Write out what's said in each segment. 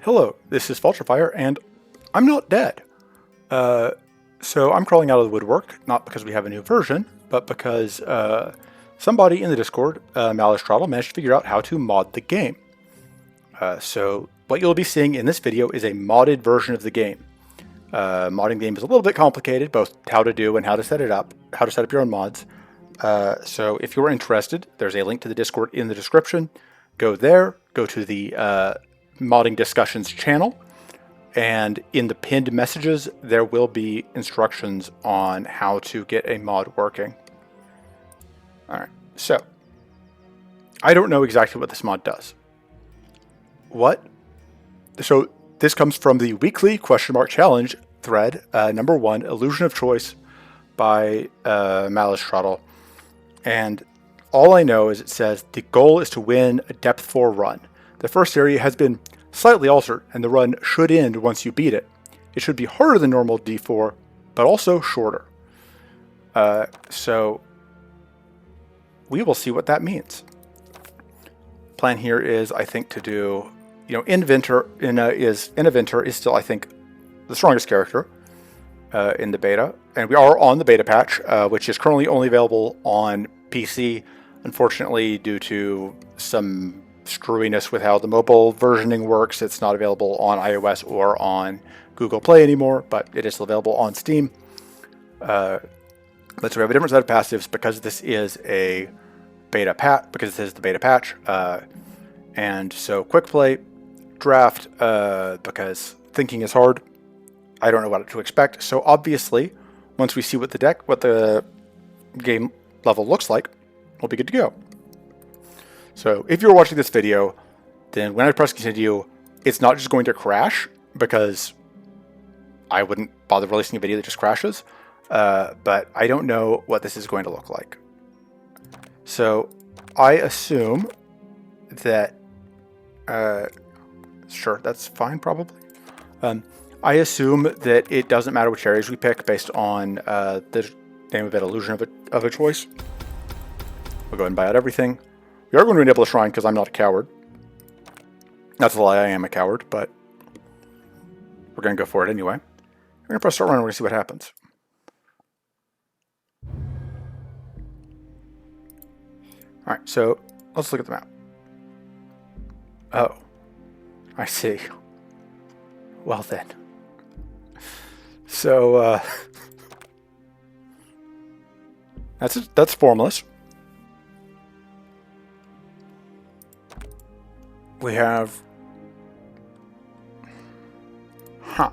Hello, this is Falterfire, and I'm not dead. So I'm crawling out of the woodwork, not because we have a new version, but because somebody in the Discord, Malejtrotl, managed to figure out how to mod the game. So what you'll be seeing in this video is a modded version of the game. Modding the game is a little bit complicated, both how to do and how to set it up, how to set up your own mods. So if you're interested, there's a link to the Discord in the description. Go there, go to the modding discussions channel, and in the pinned messages there will be instructions on how to get a mod working. Alright, so I don't know exactly what this mod does. So this comes from the weekly challenge thread, number 1, Illusion of Choice by Malejtrotl. And all I know is it says the goal is to win a depth 4 run. The first area has been slightly altered, and the run should end once you beat it. It should be harder than normal D4, but also shorter. So we will see what that means. Plan here is, I think, to do, Innaventor is still, I think, the strongest character in the beta, and we are on the beta patch, which is currently only available on PC. Unfortunately, due to some screwiness with how the mobile versioning works, it's not available on iOS or on Google Play anymore, but it is still available on Steam. But so we have a different set of passives because this is a beta patch, because this is the beta patch. And so quick play, draft, because thinking is hard. I don't know what to expect. So obviously, once we see what the game level looks like, we'll be good to go. So if you're watching this video, then when I press continue, it's not just going to crash, because I wouldn't bother releasing a video that just crashes. But I don't know what this is going to look like. So I assume that, sure, that's fine probably. I assume that it doesn't matter which areas we pick based on the name of it, Illusion of a Choice. We'll go ahead and buy out everything. We are going to enable a shrine because I'm not a coward. That's a lie, I am a coward, but we're going to go for it anyway. We're going to press start run and we're going to see what happens. Alright, so let's look at the map. Oh, I see. Well then. So, that's formless. We have... So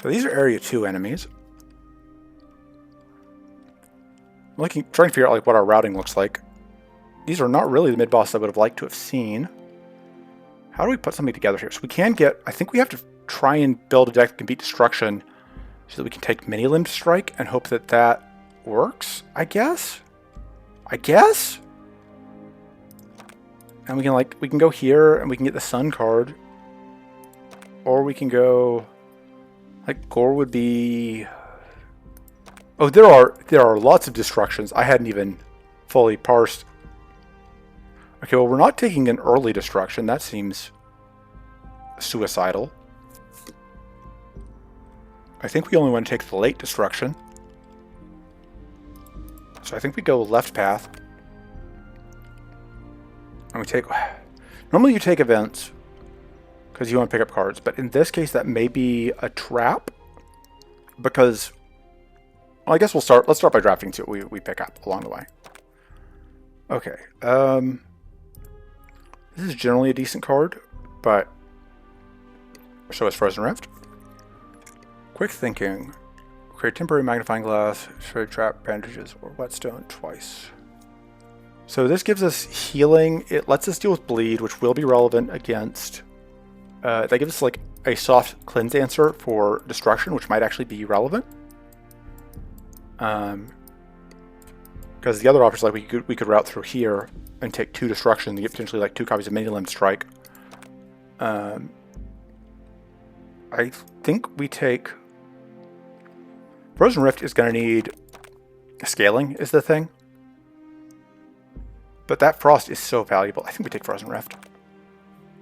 these are Area 2 enemies. I'm trying to figure out what our routing looks like. These are not really the mid-boss I would have liked to have seen. How do we put something together here? So we can get... I think we have to try and build a deck that can beat Destruction so that we can take Mini-Limb Strike and hope that that works, I guess? And we can go here and we can get the Sun card. Or we can go... Gore would be... Oh, there are lots of destructions. I hadn't even fully parsed. Okay, well, we're not taking an early destruction. That seems suicidal. I think we only want to take the late destruction. So I think we go left path. And we take... Normally you take events because you want to pick up cards, but in this case that may be a trap because... Well, I guess let's start by drafting to what we pick up along the way. Okay. This is generally a decent card, but so is Frozen Rift. Quick thinking. Create temporary magnifying glass, shred trap, bandages, or whetstone twice. So this gives us healing. It lets us deal with bleed, which will be relevant against... that gives us a soft cleanse answer for destruction, which might actually be relevant. Because the other options, we could route through here and take 2 destruction to get potentially 2 copies of Mini-Limb Strike. I think we take... Frozen Rift is going to need... Scaling is the thing. But that Frost is so valuable. I think we take Frozen Rift.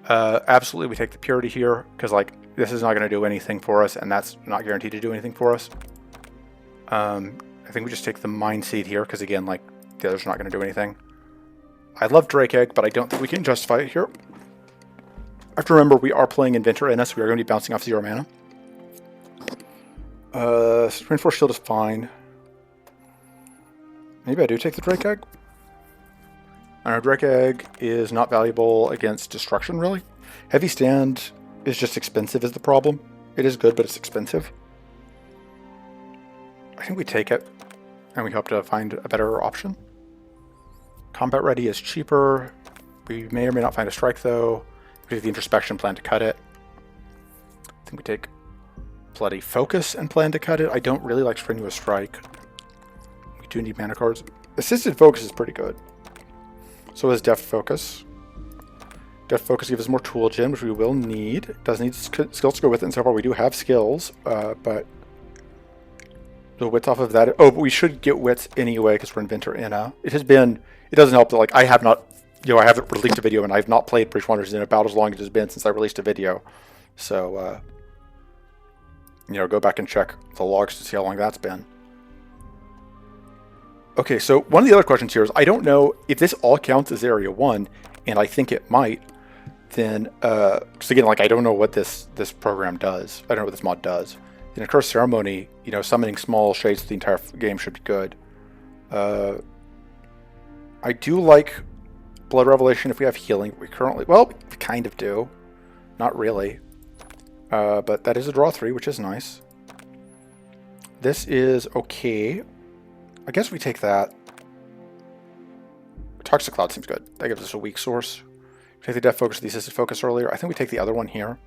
Absolutely, we take the Purity here, because like this is not going to do anything for us, and that's not guaranteed to do anything for us. I think we just take the Mind Seed here, because again, like, the others are not going to do anything. I love Drake Egg, but I don't think we can justify it here. I have to remember, we are playing Innaventor in us. We are going to be bouncing off 0 mana. Reinforced Shield is fine. Maybe I do take the Drake Egg. I know Drake Egg is not valuable against destruction, really. Heavy Stand is just expensive is the problem. It is good, but it's expensive. I think we take it, and we hope to find a better option. Combat Ready is cheaper. We may or may not find a strike, though. We have the Introspection, plan to cut it. I think we take Bloody Focus and plan to cut it. I don't really like Strenuous Strike. We do need mana cards. Assisted Focus is pretty good. So is Deft Focus. Deft Focus gives us more Tool Gen, which we will need. It does need skills to go with it, and so far we do have skills, but the wits off of that. Oh, but we should get wits anyway because we're Inventor Inna. It doesn't help that like I have not, I haven't released a video and I've not played Breach Wanderers in about as long as it's been since I released a video. So, go back and check the logs to see how long that's been. Okay, so one of the other questions here is, I don't know if this all counts as Area 1, and I think it might, then, because again, like, I don't know what this program does. I don't know what this mod does. In a Cursed Ceremony, summoning small shades the entire game should be good. I do like Blood Revelation if we have healing. We kind of do. Not really. But that is a draw 3, which is nice. This is okay. I guess we take that. Toxic Cloud seems good. That gives us a weak source. We take the Deft Focus, the Assisted Focus earlier. I think we take the other one here.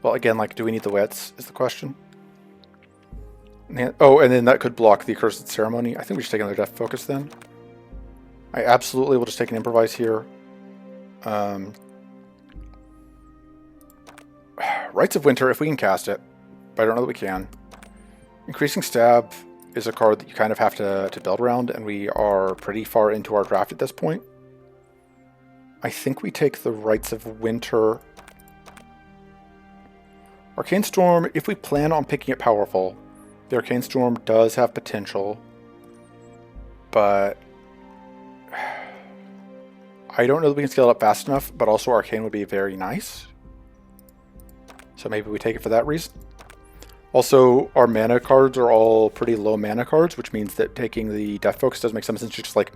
Well, again, like, do we need the wits is the question. And then that could block the Accursed Ceremony. I think we should take another Deft Focus then. I absolutely will just take an Improvise here. Rites of Winter, if we can cast it. But I don't know that we can. Increasing Stab is a card that you kind of have to build around, and we are pretty far into our draft at this point. I think we take the Rites of Winter. Arcane Storm, if we plan on picking it powerful, the Arcane Storm does have potential, but I don't know that we can scale it up fast enough, but also Arcane would be very nice. So maybe we take it for that reason. Also, our mana cards are all pretty low mana cards, which means that taking the Deft Focus does make some sense. Just like,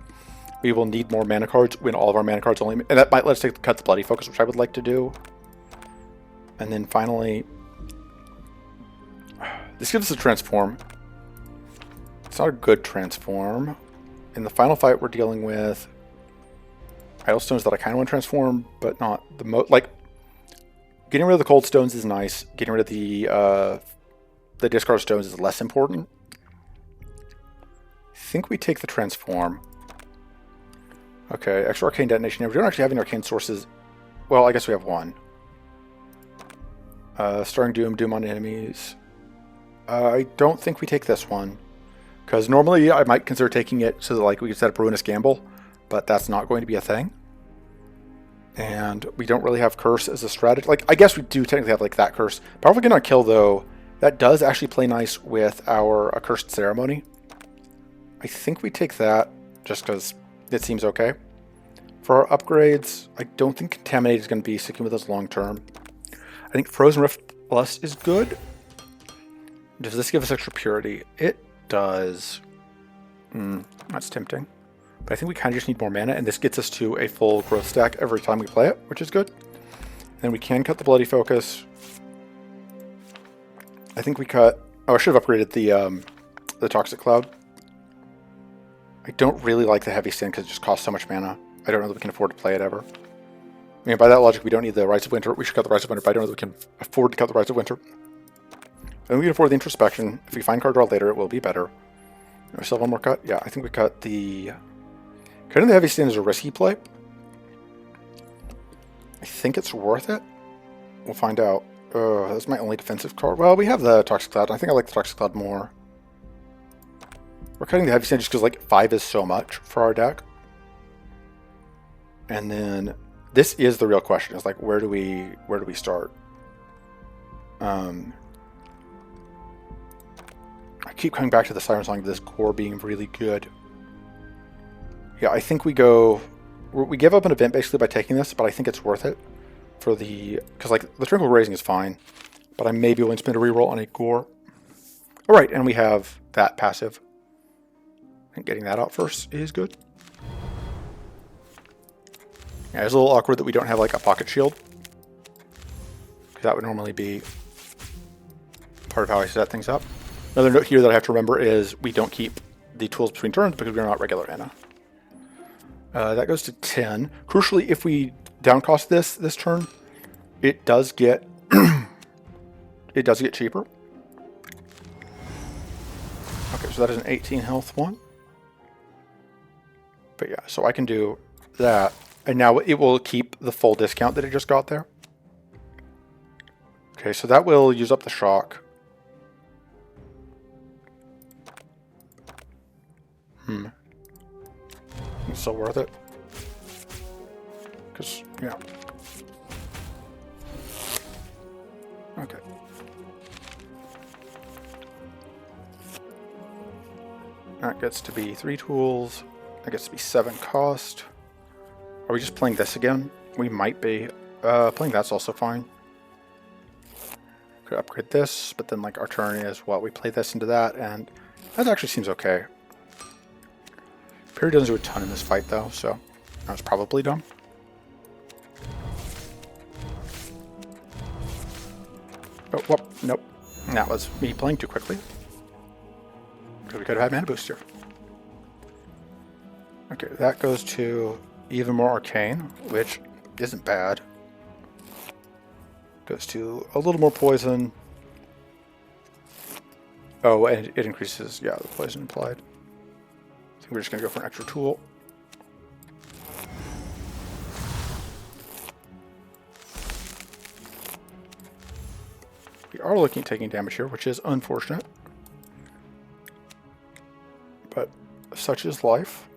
we will need more mana cards when all of our mana cards only... And that might let us cut the Bloody Focus, which I would like to do. And then finally... This gives us a Transform. It's not a good Transform. In the final fight, we're dealing with Idle Stones that I kind of want to transform, but not the most... Like, getting rid of the Cold Stones is nice. Getting rid of the discard stones is less important. I think we take the Transform. Okay, extra Arcane Detonation here. We don't actually have any Arcane sources. Well, I guess we have one. Starring Doom, Doom on enemies. I don't think we take this one. Because normally I might consider taking it so that like we could set up Ruinous Gamble, but that's not going to be a thing. And we don't really have Curse as a strategy. Like, I guess we do technically have like that Curse. Powerful Get on Kill though, that does actually play nice with our Accursed Ceremony. I think we take that just because it seems okay. For our upgrades, I don't think Contaminate is going to be sticking with us long term. I think Frozen Rift Plus is good. Does this give us extra purity? It does. That's tempting. But I think we kind of just need more mana, and this gets us to a full growth stack every time we play it, which is good. And then we can cut the Bloody Focus. I think we cut... Oh, I should have upgraded the Toxic Cloud. I don't really like the Heavy Stand because it just costs so much mana. I don't know that we can afford to play it ever. I mean, by that logic, we don't need the Rites of Winter. We should cut the Rites of Winter, but I don't know that we can afford to cut the Rites of Winter. And we can afford the Introspection. If we find card draw later, it will be better. We still have one more cut? Yeah, I think we cut the... Cutting the Heavy Stand is a risky play. I think it's worth it. We'll find out. That's my only defensive card. Well, we have the Toxic Cloud. I think I like the Toxic Cloud more. We're cutting the Heavy Stand just because like 5 is so much for our deck. And then this is the real question. Is like, where do we start? I keep coming back to the Siren Song of this core being really good. Yeah, I think we give up an event basically by taking this, but I think it's worth it for because like the Twinkle Raising is fine, but I may be willing to spend a reroll on a Gore. All right, and we have that passive. And getting that out first is good. Yeah, it's a little awkward that we don't have like a pocket shield. That would normally be part of how I set things up. Another note here that I have to remember is we don't keep the tools between turns because we're not regular Inna. That goes to 10. Crucially, if we downcost this turn, it does get cheaper. Okay, so that is an 18 health one. But yeah, so I can do that, and now it will keep the full discount that it just got there. Okay, so that will use up the shock. It's still worth it. Because, yeah. Okay. That gets to be 3 tools. That gets to be 7 cost. Are we just playing this again? We might be. Playing that's also fine. Could upgrade this, but then like our turn is what? We play this into that, and that actually seems okay. Perry doesn't do a ton in this fight though, so that was probably dumb. Oh, whoop, nope. That was me playing too quickly. Because we could have had mana boost here. Okay, that goes to even more arcane, which isn't bad. Goes to a little more poison. Oh, and it increases, yeah, the poison implied. I think we're just going to go for an extra tool. We are looking at taking damage here, which is unfortunate. But such is life.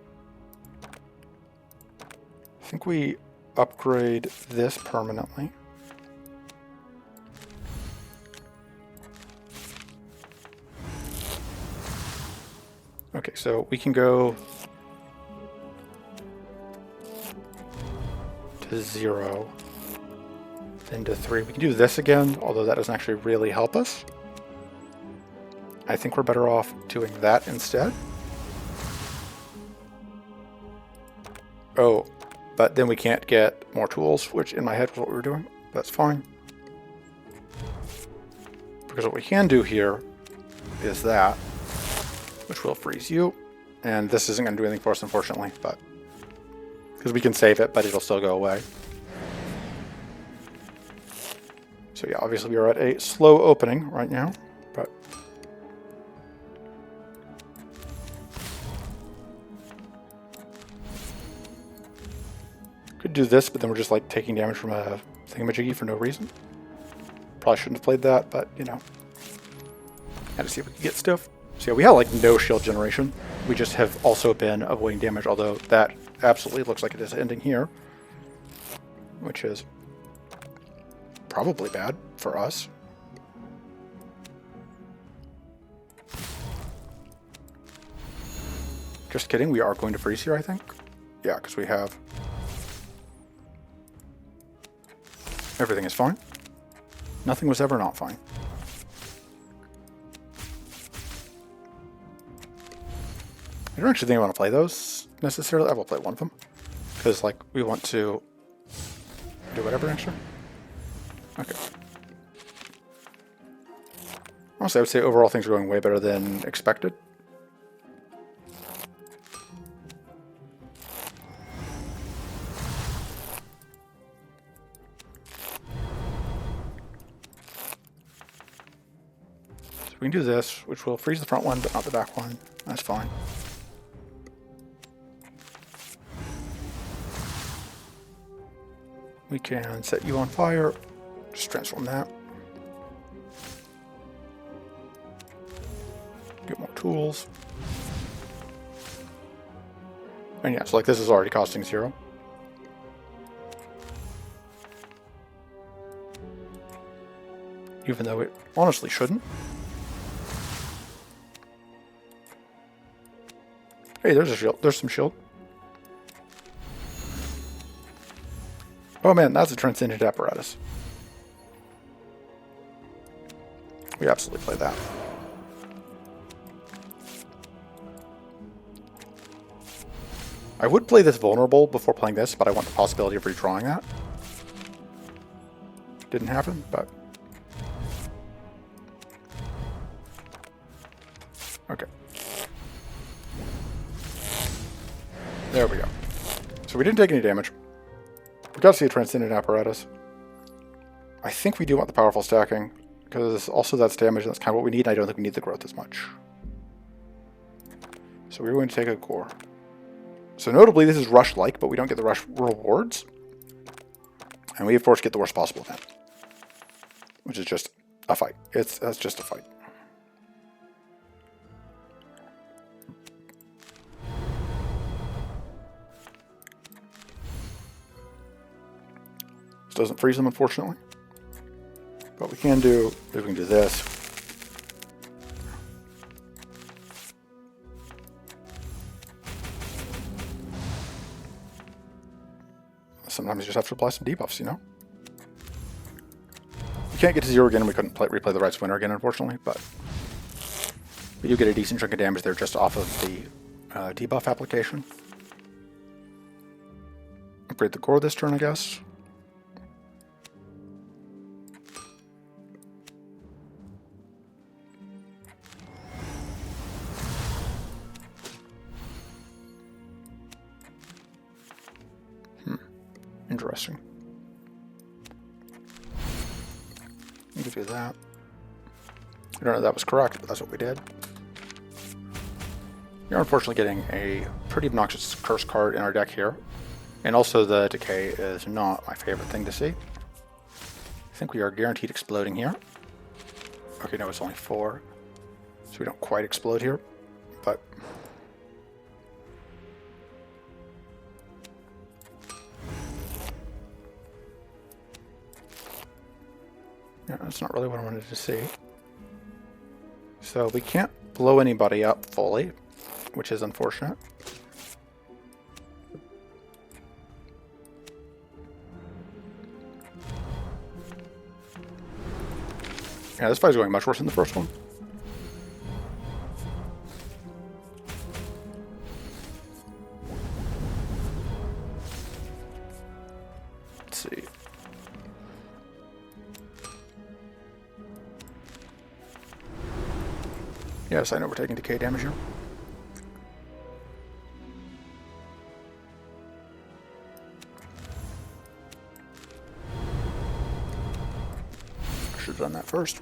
I think we upgrade this permanently. Okay, so we can go to 0, then to 3. We can do this again, although that doesn't actually really help us. I think we're better off doing that instead. Oh, but then we can't get more tools, which in my head was what we were doing. That's fine. Because what we can do here is that, which will freeze you. And this isn't going to do anything for us, unfortunately, but because we can save it, but it'll still go away. So yeah, obviously we are at a slow opening right now, but could do this, but then we're just like taking damage from a thingamajiggy for no reason. Probably shouldn't have played that, but you know, had to see if we could get stuff. So yeah, we had like no shield generation. We just have also been avoiding damage, although that absolutely looks like it is ending here, which is probably bad for us. Just kidding, we are going to freeze here, I think. Yeah, because we have... everything is fine. Nothing was ever not fine. I don't actually think I want to play those, necessarily. I will play one of them. Because, like, we want to do whatever extra. Okay. Honestly, I would say overall things are going way better than expected. So we can do this, which will freeze the front one, but not the back one. That's fine. We can set you on fire, just transform that. Get more tools. And yeah, so like this is already costing 0. even though it honestly shouldn't. Hey, there's a shield. There's some shield. Oh man, that's a transcendent apparatus. We absolutely play that. I would play this vulnerable before playing this, but I want the possibility of redrawing that. Didn't happen, but... Okay. There we go. So we didn't take any damage. We got to see a transcendent apparatus. I think we do want the powerful stacking, because also that's damage, and that's kind of what we need, and I don't think we need the growth as much. So we're going to take a core. So notably, this is rush-like, but we don't get the rush rewards. And we, of course, get the worst possible event. Which is just a fight. That's just a fight. This doesn't freeze them, unfortunately. But we can do this. Sometimes you just have to apply some debuffs, you know? We can't get to 0 again, and we couldn't replay the Rights Winner again, unfortunately, but we do get a decent chunk of damage there just off of the debuff application. Upgrade the core this turn, I guess. Interesting. You could do that. I don't know if that was correct, but that's what we did. You're unfortunately getting a pretty obnoxious curse card in our deck here. And also the decay is not my favorite thing to see. I think we are guaranteed exploding here. Okay, no, it's only 4. So we don't quite explode here, but... yeah, that's not really what I wanted to see. So we can't blow anybody up fully, which is unfortunate. Yeah, this fight's going much worse than the first one. Let's see. Yes, I know we're taking decay damage here. Should have done that first.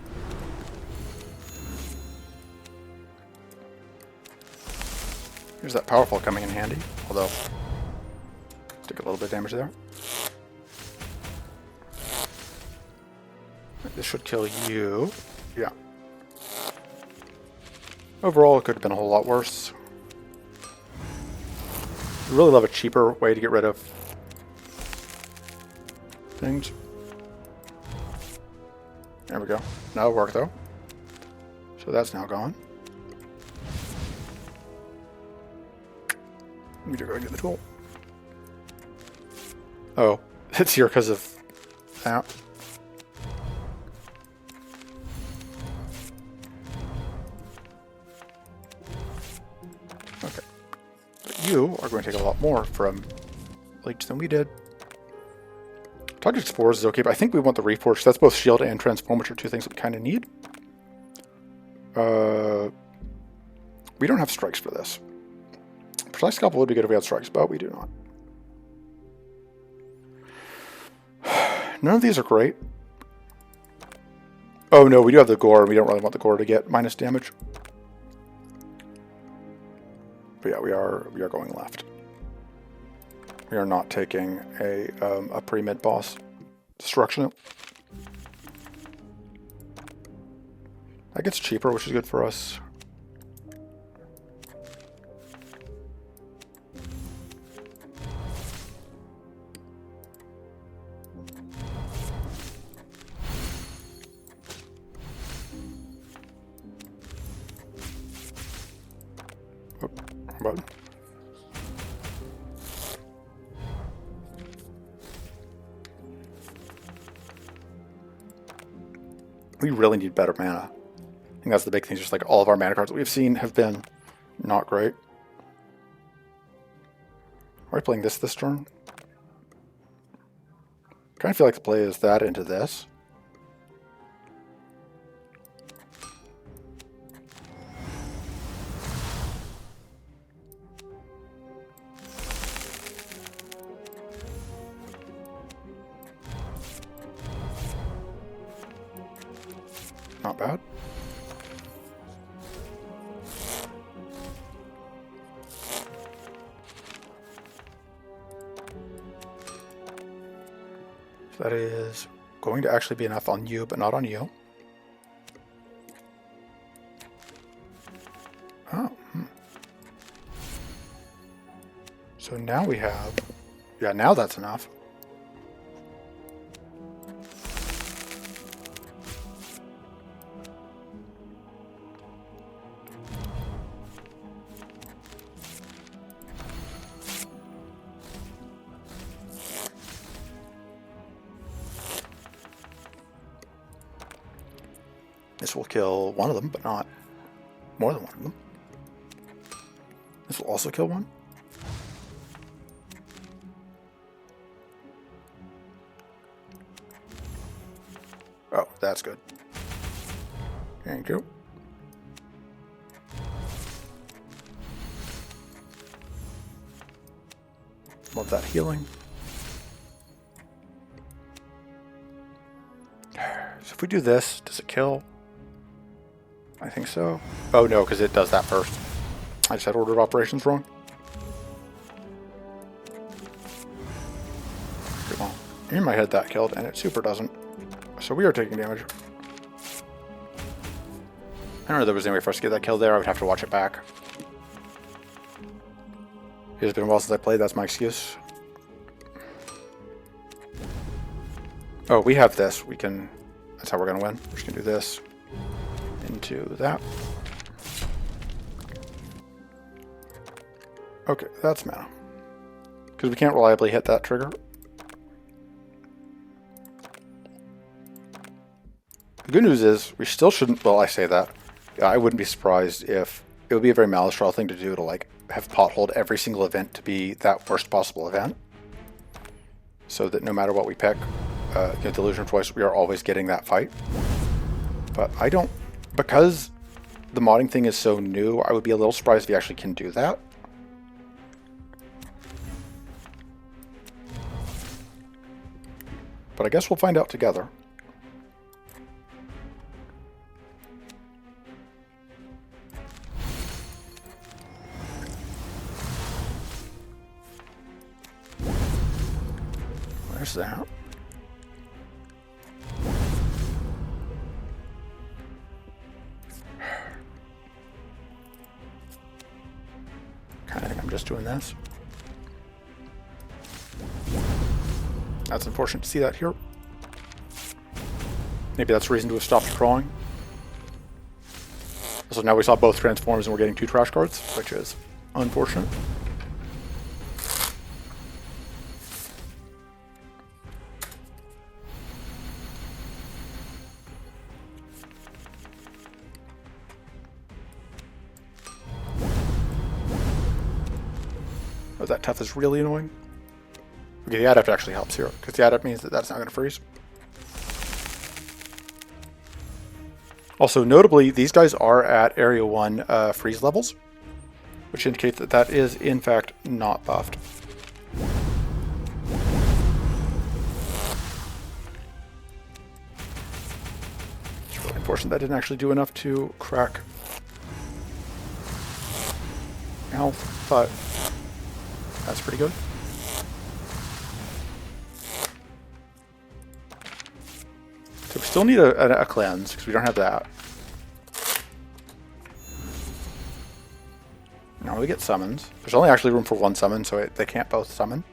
Here's that powerful coming in handy, although take a little bit of damage there. This should kill you. Yeah. Overall, it could have been a whole lot worse. I really love a cheaper way to get rid of things. There we go. Now it'll work, though. So that's now gone. Let me go and get the tool. Oh, it's here because of that. Okay. But you are going to take a lot more from Leech than we did. Toxic Spores is okay, but I think we want the Reforge. That's both Shield and Transform, which are two things that we kind of need. We don't have strikes for this. Precise Scalpel would be good if we had strikes, but we do not. None of these are great. Oh no, we do have the Gore, and we don't really want the Gore to get minus damage. But yeah, we are going left. We are not taking a pre-mid boss destruction. That gets cheaper, which is good for us. button. We really need better mana. I think that's the big thing. Just like all of our mana cards that we've seen have been not great. Are we playing this turn? I kind of feel like the play is that into this. Not bad. So that is going to actually be enough on you, but not on you. Oh. So now we have... Yeah, now that's enough. This will kill one of them, but not more than one of them. This will also kill one. Oh, that's good. Thank you. Love that healing. So if we do this, does it kill? I think so. Oh no, because it does that first. I just had order of operations wrong. Well, in my head that killed, and it super doesn't. So we are taking damage. I don't know if there was any way for us to get that kill there. I would have to watch it back. It has been a while since I played, that's my excuse. Oh, we have this. We can... That's how we're going to win. We're just going to do this. Into that. Okay, that's mana. Because we can't reliably hit that trigger. The good news is, we still shouldn't... Well, I say that. I wouldn't be surprised if... It would be a very Malejtrotl thing to do to, like, have potholed every single event to be that worst possible event. So that no matter what we pick, Delusion of Choice, we are always getting that fight. But I don't... Because the modding thing is so new, I would be a little surprised if he actually can do that. But I guess we'll find out together. Where's that? I think I'm just doing this. That's unfortunate to see that here. Maybe that's a reason to have stopped drawing. So now we saw both transforms and we're getting 2 trash cards, which is unfortunate. Oh, that tough is really annoying. Okay, the adept actually helps here, because the adept means that that's not going to freeze. Also, notably, these guys are at Area 1 freeze levels, which indicates that that is, in fact, not buffed. It's really unfortunate that didn't actually do enough to crack health, but that's pretty good. So we still need a cleanse, because we don't have that. Now we get summons. There's only actually room for 1 summon, so they can't both summon.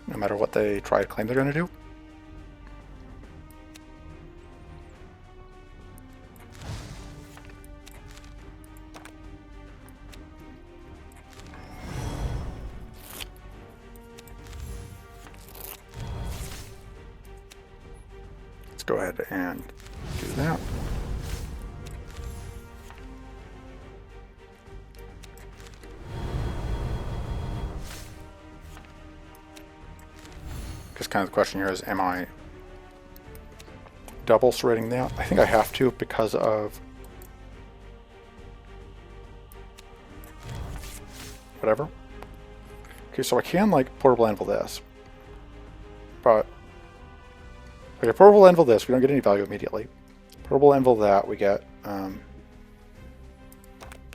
No matter what they try to claim they're going to do. go ahead and do that. Because kind of the question here is, am I double serrating that? I think I have to because of whatever. Okay, so I can like portable anvil this, but okay, portable anvil this, we don't get any value immediately. Portable anvil that, we get, like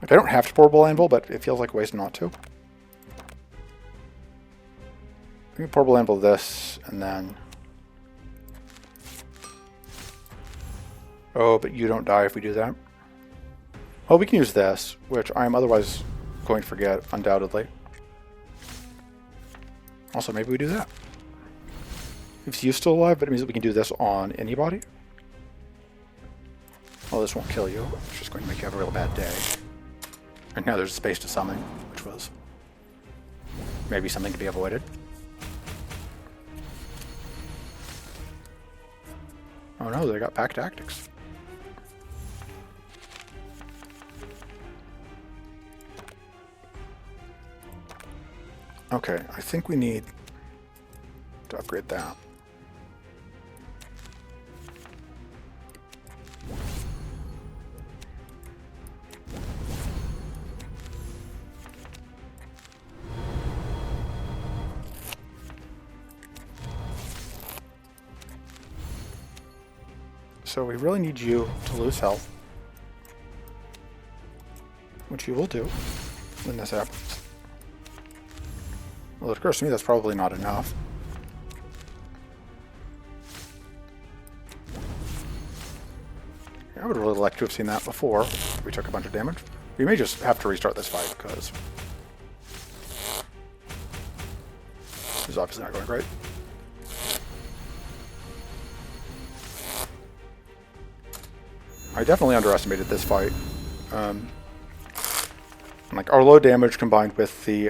I don't have to portable anvil, but it feels like a waste not to. I can portable anvil this, and then, oh, but you don't die if we do that. Oh, we can use this, which I'm otherwise going to forget, undoubtedly. Also, maybe we do that. If you're still alive, but it means that we can do this on anybody. Well, this won't kill you. It's just going to make you have a real bad day. And now there's space to summon, which was maybe something to be avoided. Oh no, they got pack tactics. Okay, I think we need to upgrade that. So we really need you to lose health, which you will do when this happens. Well, it occurs to me that's probably not enough. I would really like to have seen that before we took a bunch of damage. We may just have to restart this fight because this is obviously not going great. I definitely underestimated this fight. Like our low damage combined with the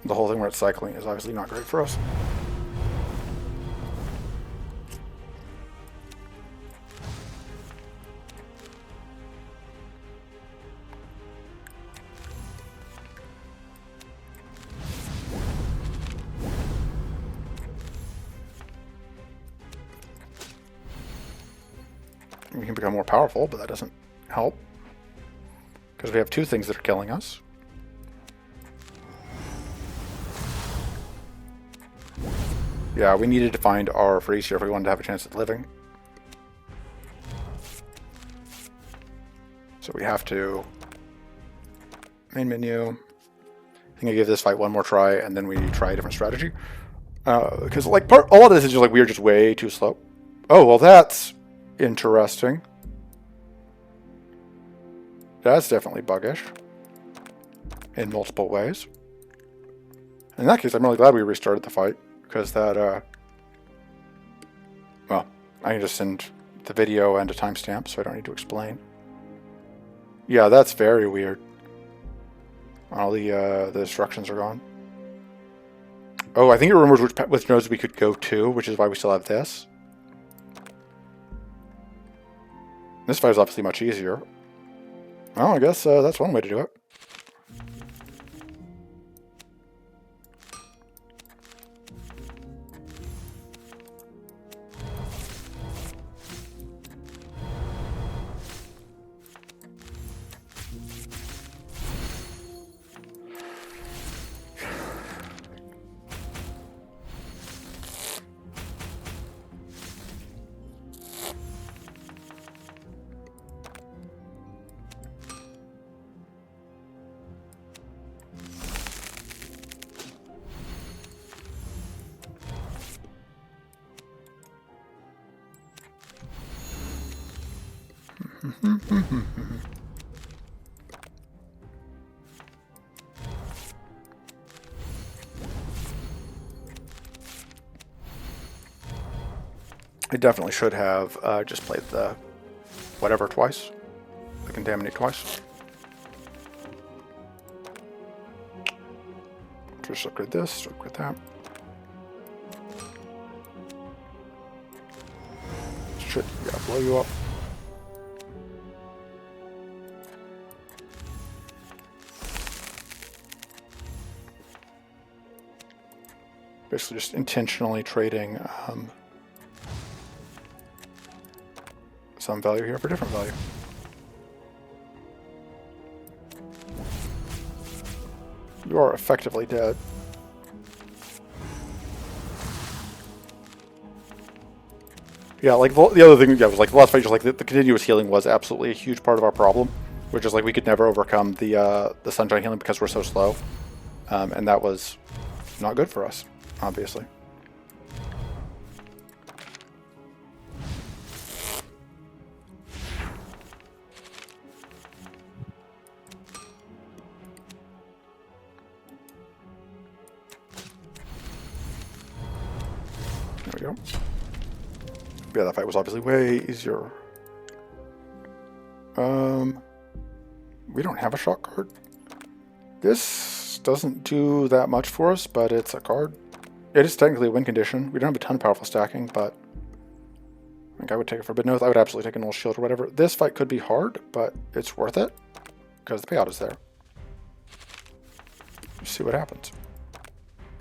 whole thing where it's cycling is obviously not great for us. We can become more powerful, but that doesn't help because we have two things that are killing us. Yeah, we needed to find our freeze here if we wanted to have a chance at living. So we have to main menu. I think I give this fight one more try, and then we try a different strategy. Because like a lot of this is just like we are just way too slow. Oh well, that's interesting. That's definitely buggish in multiple ways. In that case, I'm really glad we restarted the fight. Because that, well, I can just send the video and a timestamp, so I don't need to explain. Yeah, that's very weird. All the instructions are gone. Oh, I think it remembers which nodes we could go to, which is why we still have this. This fight is obviously much easier. Well, I guess that's one way to do it. I definitely should have just played the whatever twice, the contaminate twice. Just upgrade this, upgrade that. shit, yeah, blow you up. Basically just intentionally trading some value here for different value. You are effectively dead. Yeah, like the other thing, yeah, was like the last fight, just like the continuous healing was absolutely a huge part of our problem, which is like we could never overcome the sunshine healing because we're so slow, and that was not good for us, obviously. There we go. Yeah, that fight was obviously way easier. We don't have a shock card. This doesn't do that much for us, but it's a card. It is technically a win condition. We don't have a ton of powerful stacking, but I think I would take it for Forbidden Oath. I would absolutely take an old shield or whatever. This fight could be hard, but it's worth it because the payout is there. Let's see what happens.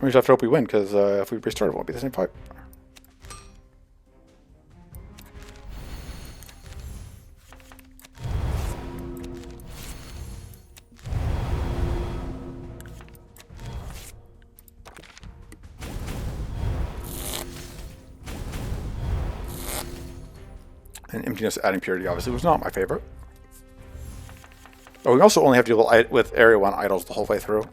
We just have to hope we win, because if we restart, it won't be the same fight. And Emptiness adding Purity obviously was not my favorite. Oh, we also only have to deal with Area 1 idols the whole way through.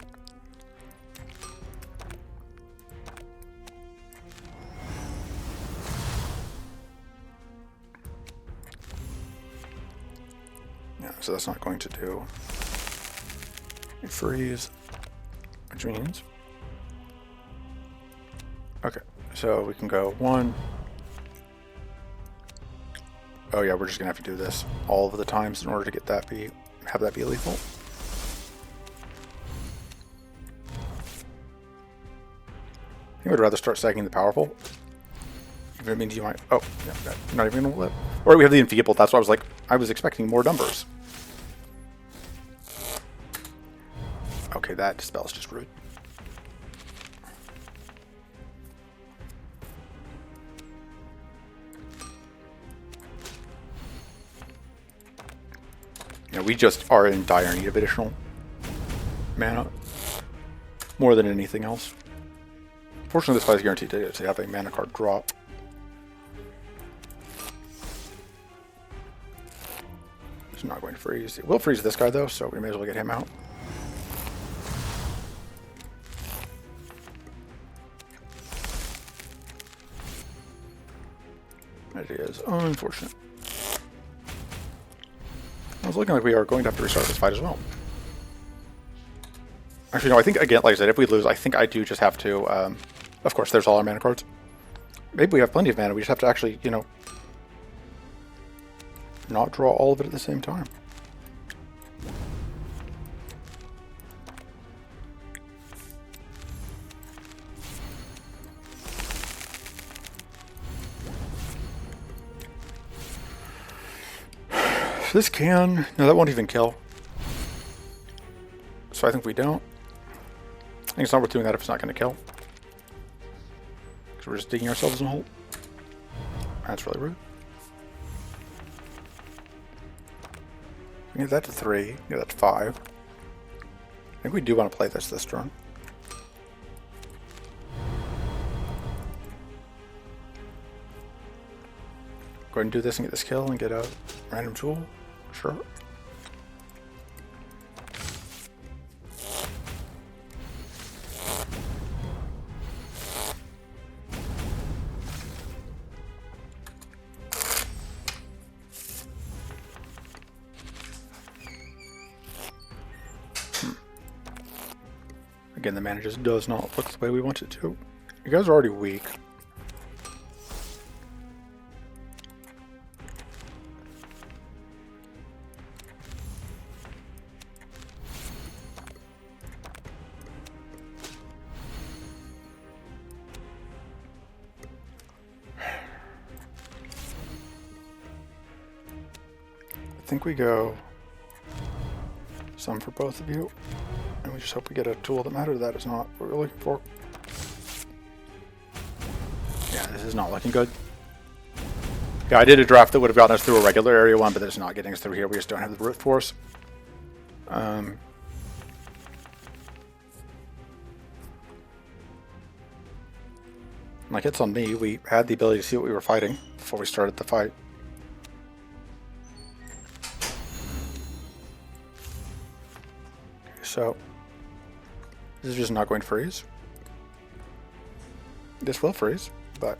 Yeah, so that's not going to do. We freeze, which means... Okay, so we can go 1... Oh yeah, we're just gonna have to do this all of the times in order to get that have that be lethal. I think I'd rather start stacking the powerful. Even if it means you might. Oh, yeah, I'm not even gonna let. Or we have the enfeeble. That's why I was expecting more numbers. Okay, that dispel's just rude. You know, we just are in dire need of additional mana, more than anything else. Fortunately, this fight is guaranteed to have a mana card drop. It's not going to freeze. It will freeze this guy though, so we may as well get him out. It is unfortunate. I was looking like we are going to have to restart this fight as well. Actually, no, I think, again, like I said, if we lose, I think I do just have to, of course, there's all our mana cards. Maybe we have plenty of mana, we just have to actually, you know, not draw all of it at the same time. This can... No, that won't even kill. So I think we don't. I think it's not worth doing that if it's not going to kill. Because we're just digging ourselves in a hole. That's really rude. Get that to 3. Get that to 5. I think we do want to play this turn. Go ahead and do this and get this kill and get a random tool. Sure. Again, the mana just does not look the way we want it to. You guys are already weak. think we go some for both of you, and we just hope we get a tool that matters. That is not what we're looking for. Yeah, this is not looking good. Yeah, I did a draft that would have gotten us through a regular area one, but it's not getting us through here. We just don't have the brute force. Like, it's on me. We had the ability to see what we were fighting before we started the fight. Okay, so this is just not going to freeze. This will freeze, but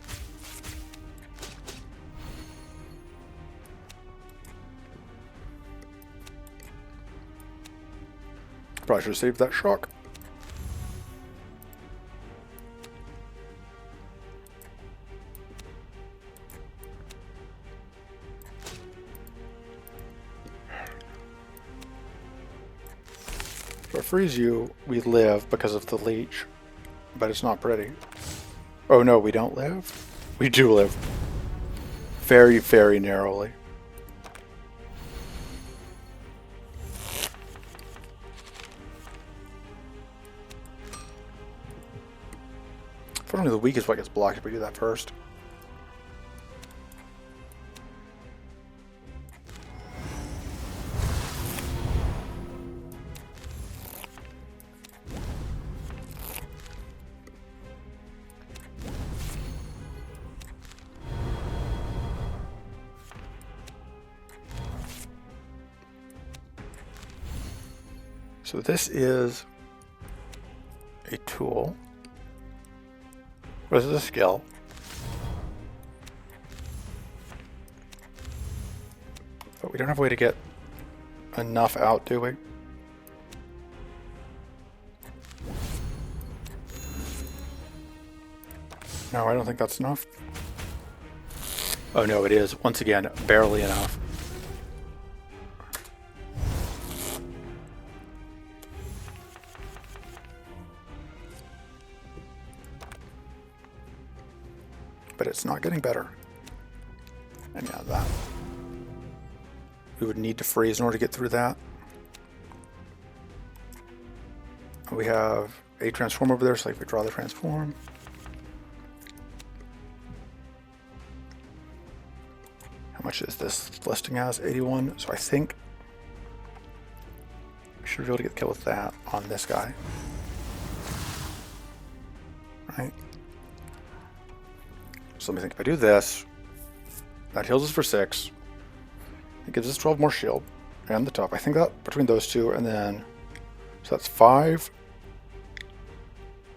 probably should have saved that shock. If I freeze you, we live because of the leech, but it's not pretty. Oh no, we don't live? We do live. Very, very narrowly. If only the weak is what gets blocked if we do that first. So this is a tool. This is a skill. But we don't have a way to get enough out, do we? No, I don't think that's enough. Oh no, it is. Once again, barely enough. But it's not getting better. And yeah, that. We would need to freeze in order to get through that. We have a transform over there, so if we draw the transform. How much is this listing as? 81. So I think we should be able to get the kill with that on this guy. Right? So let me think, if I do this, that heals us for 6. It gives us 12 more shield and the top. I think that between those two, and then, so that's 5,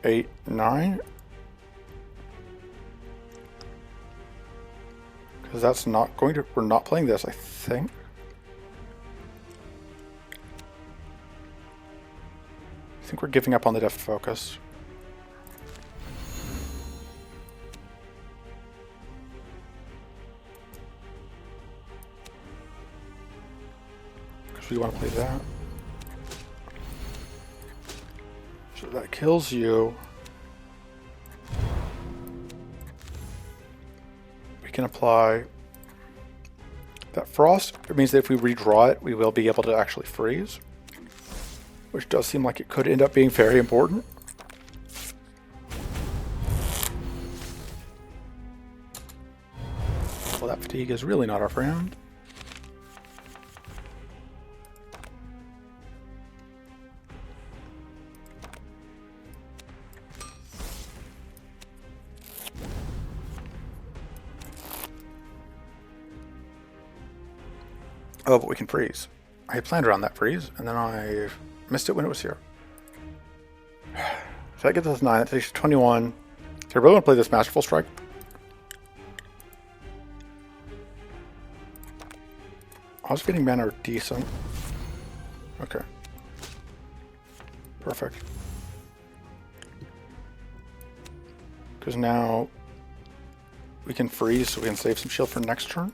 8, 9. Because that's not going to, we're not playing this, I think. I think we're giving up on the deft focus. We want to play that. So that kills you. We can apply that frost. It means that if we redraw it, we will be able to actually freeze, which does seem like it could end up being very important. Well, that fatigue is really not our friend. Oh, but we can freeze. I had planned around that freeze, and then I missed it when it was here. So that gets us 9. That takes 21. So I really want to play this Masterful Strike. Odds feeding mana are decent. Okay. Perfect. Because now we can freeze, so we can save some shield for next turn.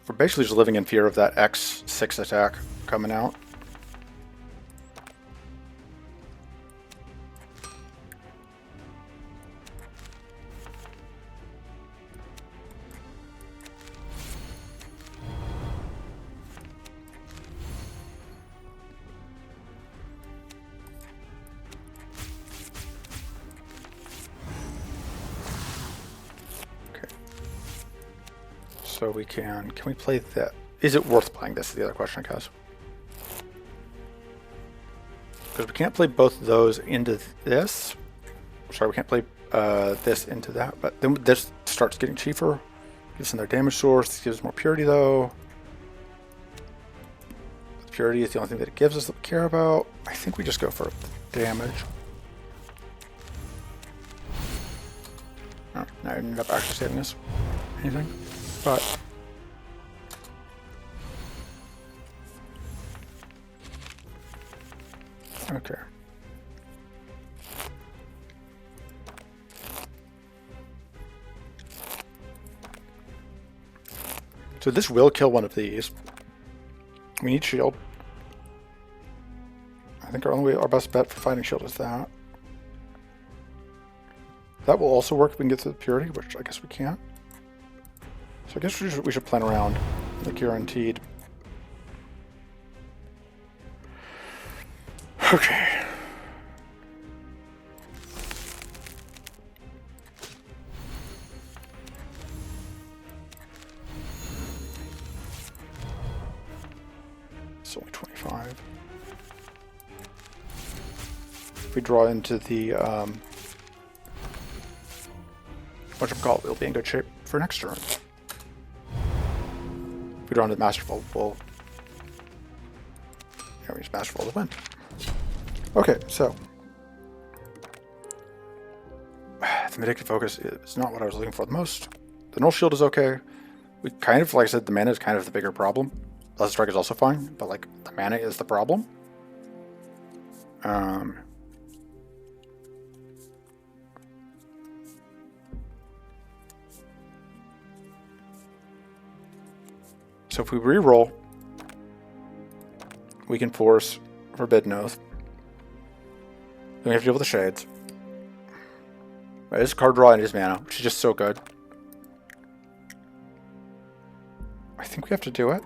We're basically just living in fear of that X6 attack coming out. So we can we play that? Is it worth playing this is the other question, guys. Because we can't play both of those into this. Sorry, we can't play this into that, but then this starts getting cheaper. Gives them their damage source. This gives us more purity though. Purity is the only thing that it gives us that we care about. I think we just go for damage. Oh, I ended up actually saving us anything, but okay. So this will kill one of these. We need shield. I think our best bet for fighting shield is that. That will also work if we can get to the purity, which I guess we can't. So I guess we should plan around the guaranteed. Okay. It's only 25. If we draw into the whatchamacallit, we'll be in good shape for next turn. If we draw into the Masterful, we'll use Masterful to win. Okay, so the Vindictive Focus is not what I was looking for the most. The Null Shield is okay. We kind of, like I said, the mana is kind of the bigger problem. Blessed Strike is also fine, but like the mana is the problem. So if we re-roll, we can force Forbidden Oath. Then we have to deal with the Shades. It is card draw and it is mana, which is just so good. I think we have to do it.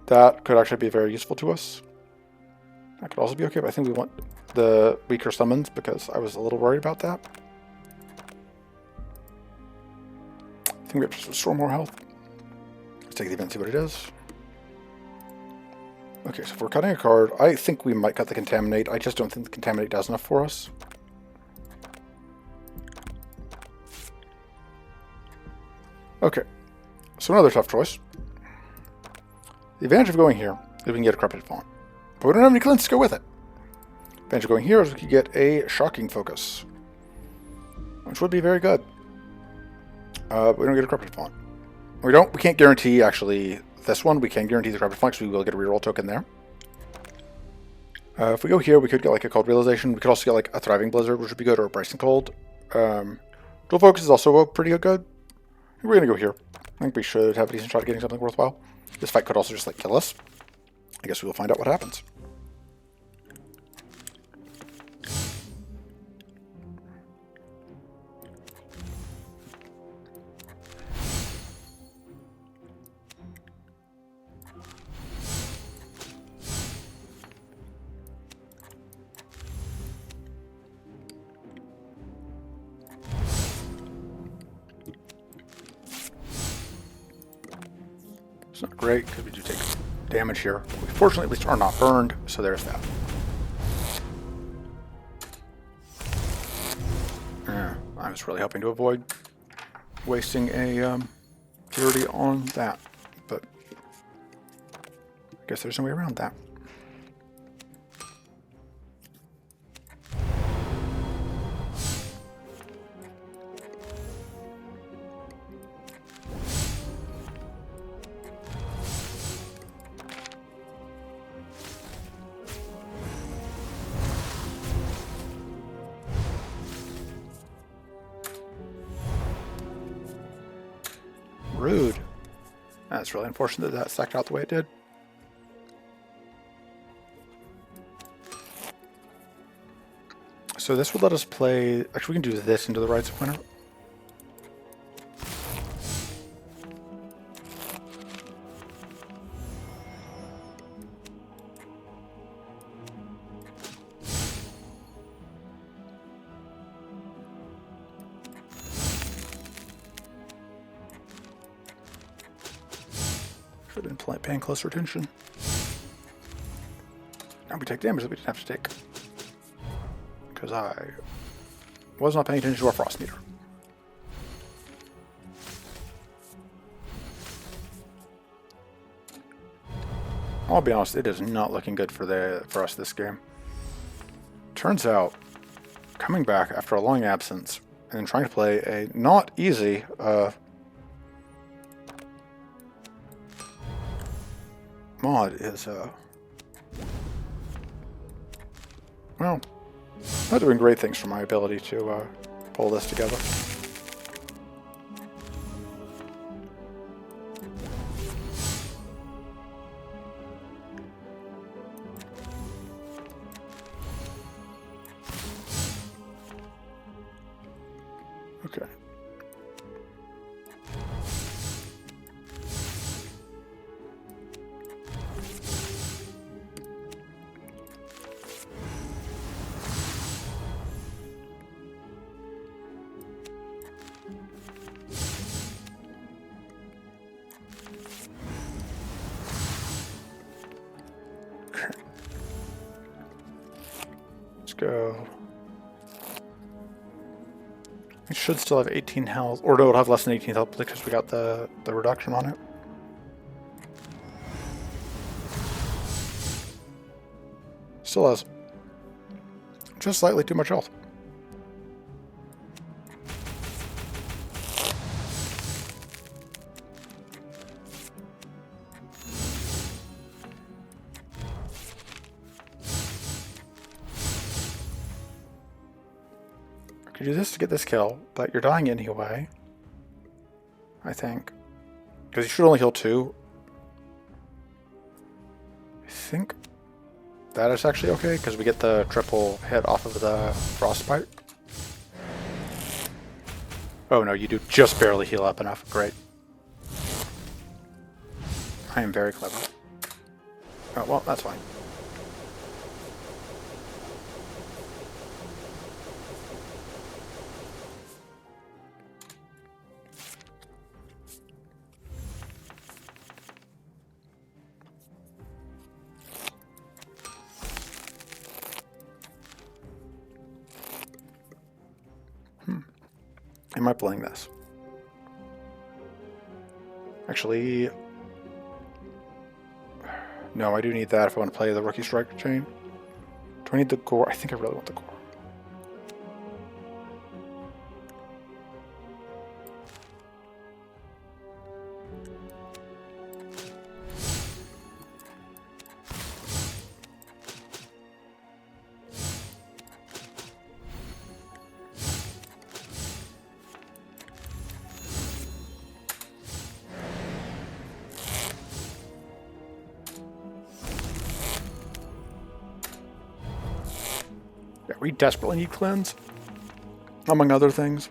That could actually be very useful to us. That could also be okay, but I think we want the weaker summons because I was a little worried about that. I think we have to restore more health. Let's take the event and see what it is. Okay, so if we're cutting a card, I think we might cut the Contaminate. I just don't think the Contaminate does enough for us. Okay, so another tough choice. The advantage of going here is we can get a Corrupted Font. But we don't have any Cleanse to go with it. The advantage of going here is we can get a Shocking Focus, which would be very good. But we don't get a Corrupted Font. We can't guarantee, actually, this one. We can guarantee the Corrupted Font because we will get a reroll token there. If we go here, we could get like a Cold Realization. We could also get like a Thriving Blizzard, which would be good, or a Bracing Cold. Dual Focus is also pretty good. We're going to go here. I think we should have a decent shot at getting something worthwhile. This fight could also just like kill us. I guess we will find out what happens. It's not great because we do take damage here. We fortunately at least are not burned, so there's that. I was really hoping to avoid wasting a purity on that, but I guess there's no way around that. Rude. That's really unfortunate that stacked out the way it did. So this would let us play... Actually, we can do this into the Rites of Winter. Should have been paying closer attention. Now we take damage that we didn't have to take. Because I was not paying attention to our frost meter. I'll be honest, it is not looking good for us this game. Turns out, coming back after a long absence and trying to play a not easy mod is well, not doing great things for my ability to pull this together. Okay. Let's go. It should still have 18 health, or no, it'll have less than 18 health because we got the reduction on it. Still has just slightly too much health. I could do this to get this kill, but you're dying anyway, I think. Because you should only heal 2. I think that is actually okay, because we get the triple hit off of the frostbite. Oh no, you do just barely heal up enough. Great. I am very clever. Oh, well, that's fine. Am I playing this? Actually, no, I do need that if I want to play the Rookie Strike chain. Do I need the gore? I think I really want the gore. Yeah, we desperately need cleanse, among other things.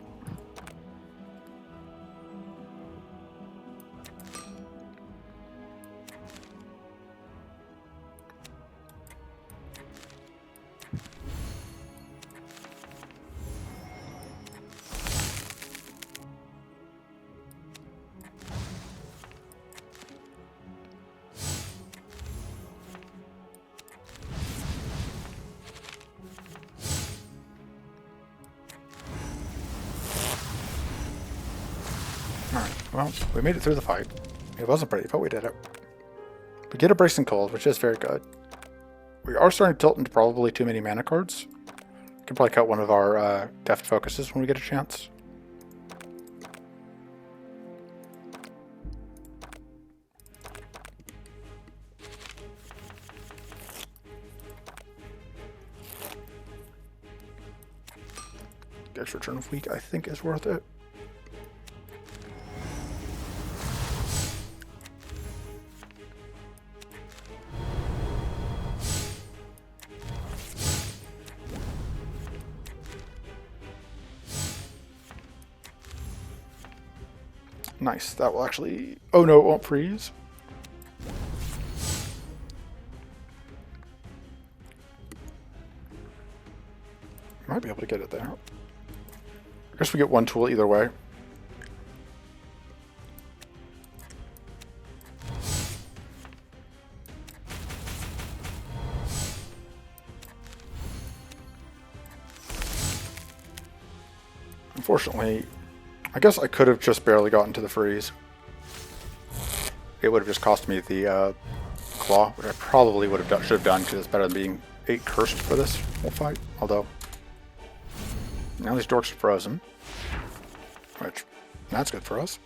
Well, we made it through the fight. It wasn't pretty, but we did it. We get a Bracing Cold, which is very good. We are starting to tilt into probably too many mana cards. We can probably cut one of our Deft Focuses when we get a chance. The extra turn of week, I think, is worth it. Nice, that will actually... Oh no, it won't freeze. Might be able to get it there. I guess we get one tool either way. Unfortunately, I guess I could have just barely gotten to the freeze. It would have just cost me the claw, which I probably would have should have done because it's better than being 8 cursed for this whole fight. Although, now these dorks are frozen, which that's good for us.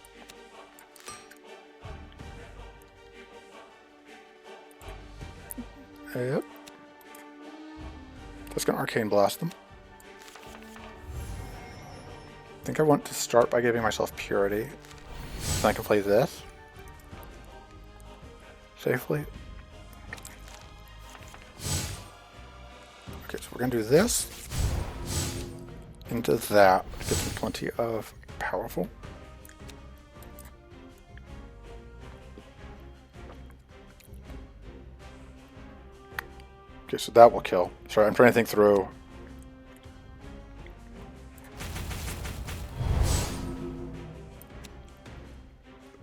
Yep. Just gonna Arcane Blast them. I think I want to start by giving myself Purity. So I can play this safely. Okay, so we're gonna do this into that, which gives me plenty of powerful. Okay, so that will kill. Sorry, I'm trying to think through.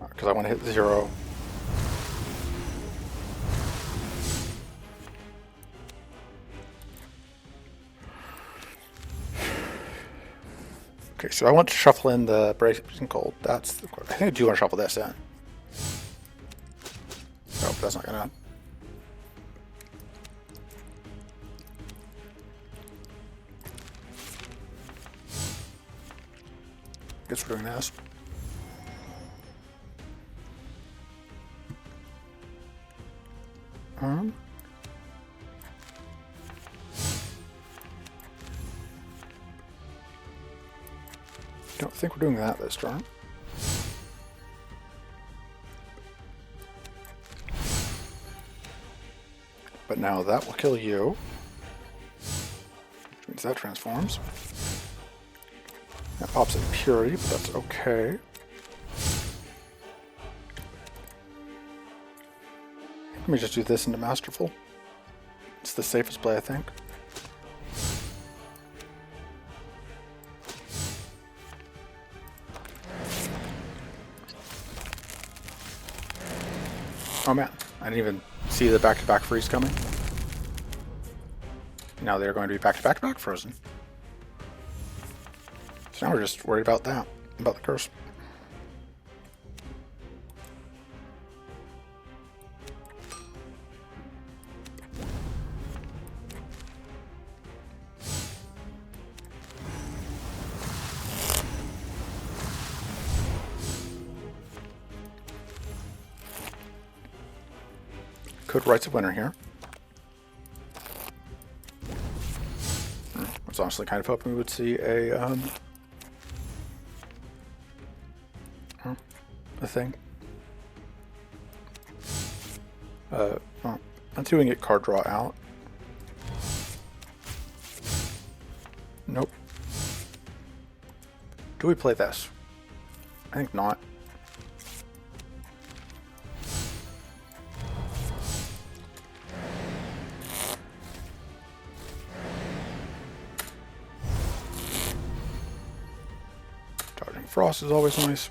Because I want to hit 0. Okay, so I want to shuffle in the Bracing Cold. That's the, I think I do want to shuffle this in. Nope, that's not gonna. Guess we're doing this. Don't think we're doing that this turn. But now that will kill you. Which means that transforms. That pops in Purity, but that's okay. Let me just do this into Masterful. It's the safest play, I think. Oh man, I didn't even see the back-to-back freeze coming. Now they're going to be back-to-back frozen. So now we're just worried about that, about the curse. Could Rights of Winter here. I was honestly kind of hoping we would see a thing. Well, until we can get card draw out. Nope. Do we play this? I think not. Dodging Frost is always nice.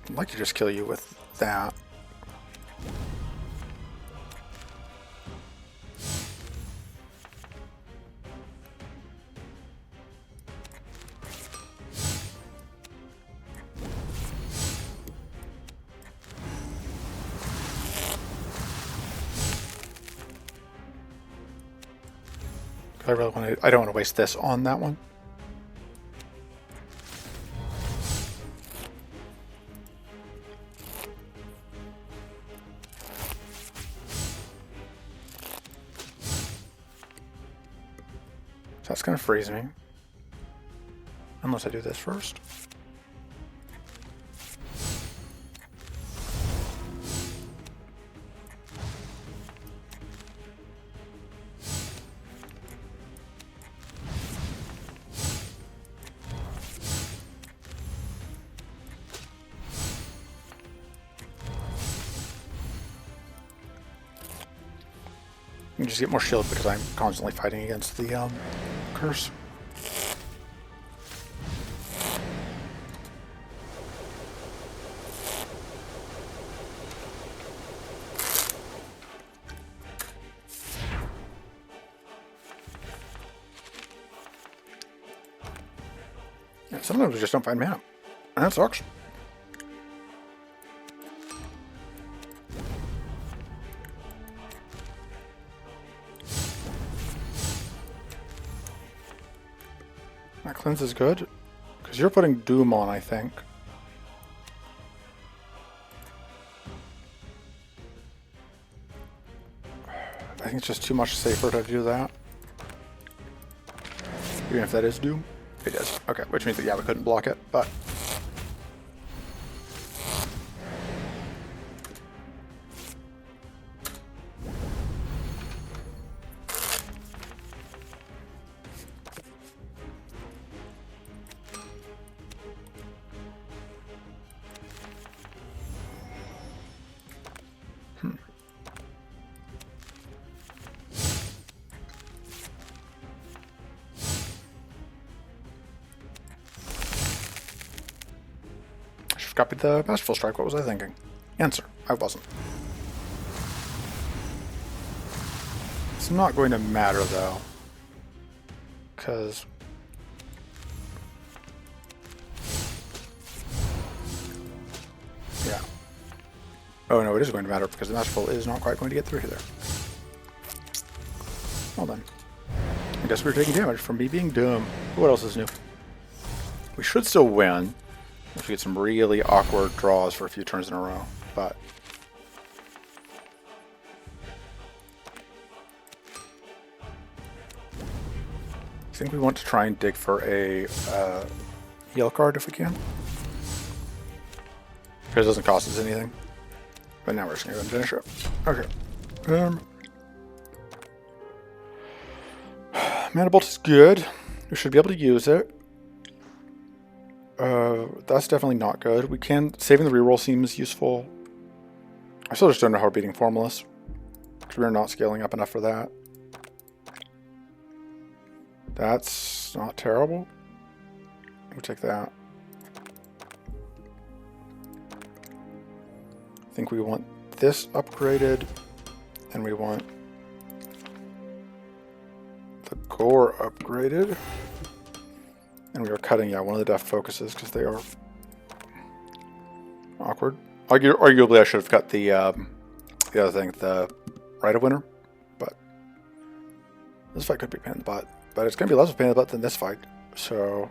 I'd like to just kill you with that. I don't want to waste this on that one. So that's going to freeze me. Unless I do this first. You just get more shield because I'm constantly fighting against the curse. Yeah, sometimes we just don't find mana. And that sucks. That cleanse is good. Because you're putting Doom on, I think. I think it's just too much safer to do that. Even if that is Doom. It is. Okay, which means that, yeah, we couldn't block it, but... Copied the Masterful Strike. What was I thinking? Answer. I wasn't. It's not going to matter, though. Because... yeah. Oh, no, it is going to matter, because the Masterful is not quite going to get through there. Well, then. I guess we're taking damage from me being dumb. What else is new? We should still win. If we get some really awkward draws for a few turns in a row, but I think we want to try and dig for a heal card if we can, because it doesn't cost us anything. But now we're just going to finish it. Okay. Mana Bolt is good. We should be able to use it. That's definitely not good. We can... saving the reroll seems useful. I still just don't know how we're beating Formalists, because we're not scaling up enough for that. That's not terrible. We'll take that. I think we want this upgraded, and we want the gore upgraded. And we are cutting, yeah, one of the death focuses because they are awkward. Arguably, I should have cut the other thing, the Rite of Winter, but this fight could be a pain in the butt. But it's going to be less of a pain in the butt than this fight, so...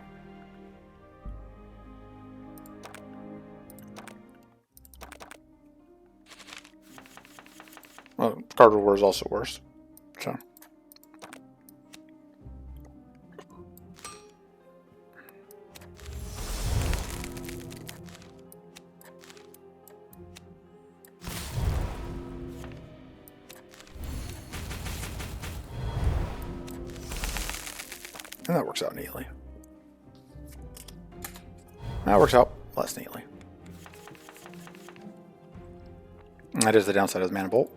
well, Card War is also worse, so... and that works out neatly. That works out less neatly. And that is the downside of the Mana Bolt.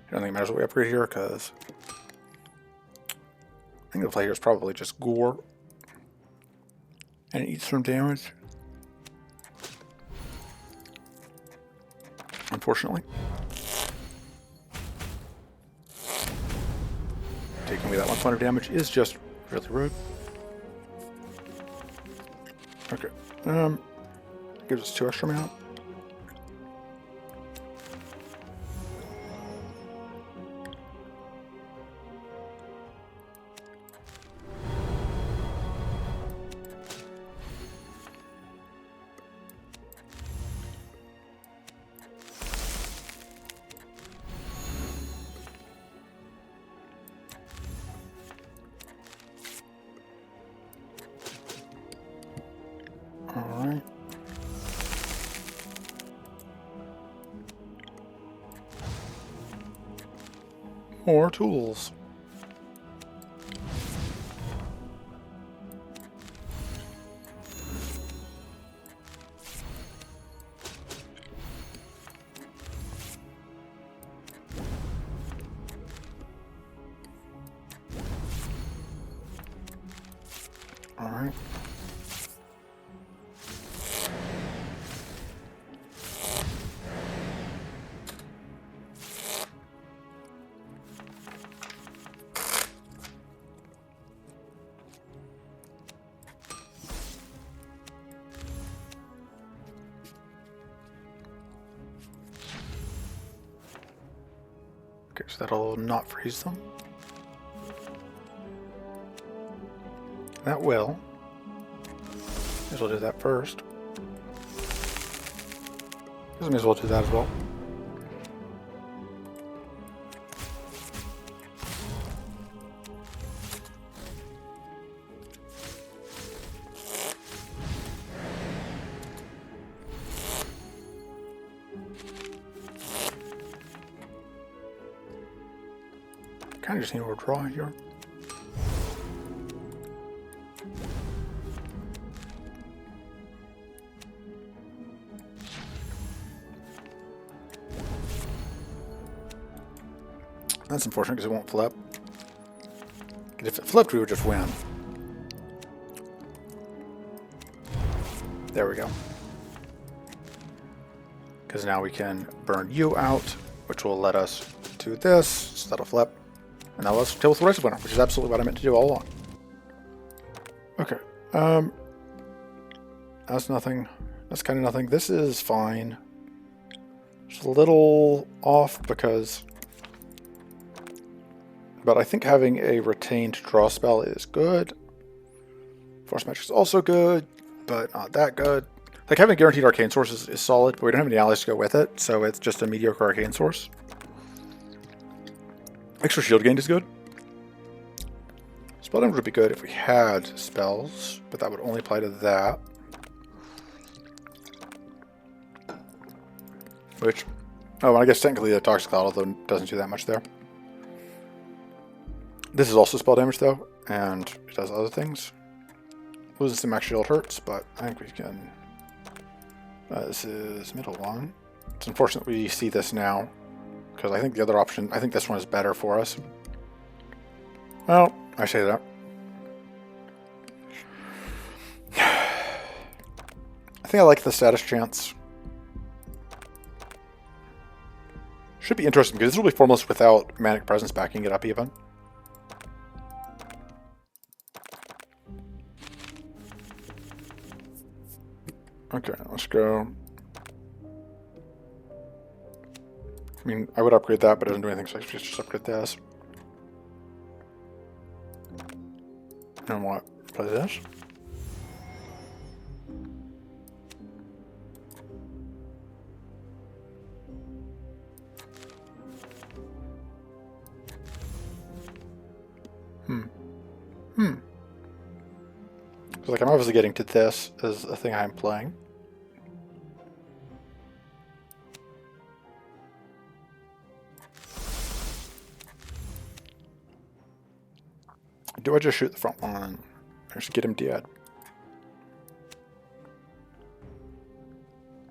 I don't think it matters what we upgrade here, because I think the play here is probably just Gore. And it eats some damage. Unfortunately. Taking away that 1 point of damage is just really rude. Okay. Gives us 2 extra mana. Alright. More tools. thing. Okay, so that'll not freeze them. That will. May as well do that first. Guess I may as well do that as well. Kind of just need to draw here. That's unfortunate because it won't flip. If it flipped, we would just win. There we go. Because now we can burn you out, which will let us do this, so that'll flip. And now let's deal with the rest of winter, which is absolutely what I meant to do all along. Okay. That's nothing. That's kind of nothing. This is fine. Just a little off because... But I think having a retained draw spell is good. Force Magic is also good, but not that good. Like having a guaranteed arcane source is solid, but we don't have any allies to go with it, so it's just a mediocre arcane source. Extra shield gained is good. Spell damage would be good if we had spells, but that would only apply to that. Which, oh, I guess technically the Toxic Cloud, although it doesn't do that much there. This is also spell damage though, and it does other things. Losing some max shield hurts, but I think we can... this is middle one. It's unfortunate we see this now, because I think the other option, I think this one is better for us. Well, I say that. I think I like the status chance. Should be interesting, because this will be formless without Manic Presence backing it up even. Okay, let's go. I mean, I would upgrade that, but it doesn't do anything, so I should just upgrade this. And what? Play this? So like I'm obviously getting to this as a thing I'm playing. Do I just shoot the front one or just get him dead?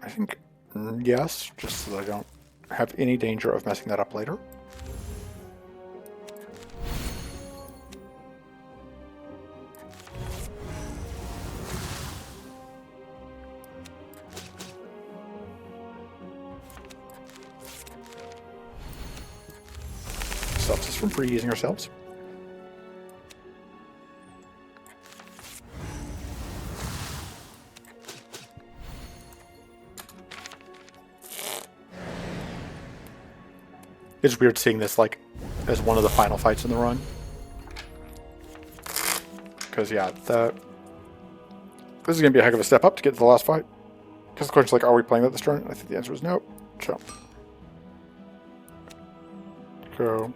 I think yes, just so that I don't have any danger of messing that up later. Stops us from freezing ourselves. It's weird seeing this like as one of the final fights in the run. Because yeah, this is going to be a heck of a step up to get to the last fight. Because the question's like, are we playing that this turn? I think the answer is no. So. Go.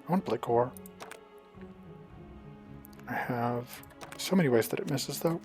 I want to play core. I have so many ways that it misses though.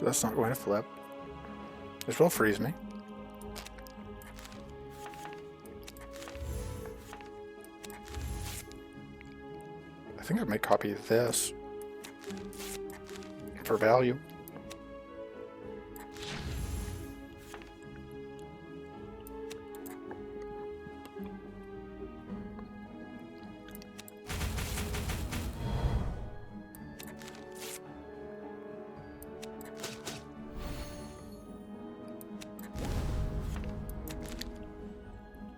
So that's not going to flip. This will freeze me. I think I may copy this for value.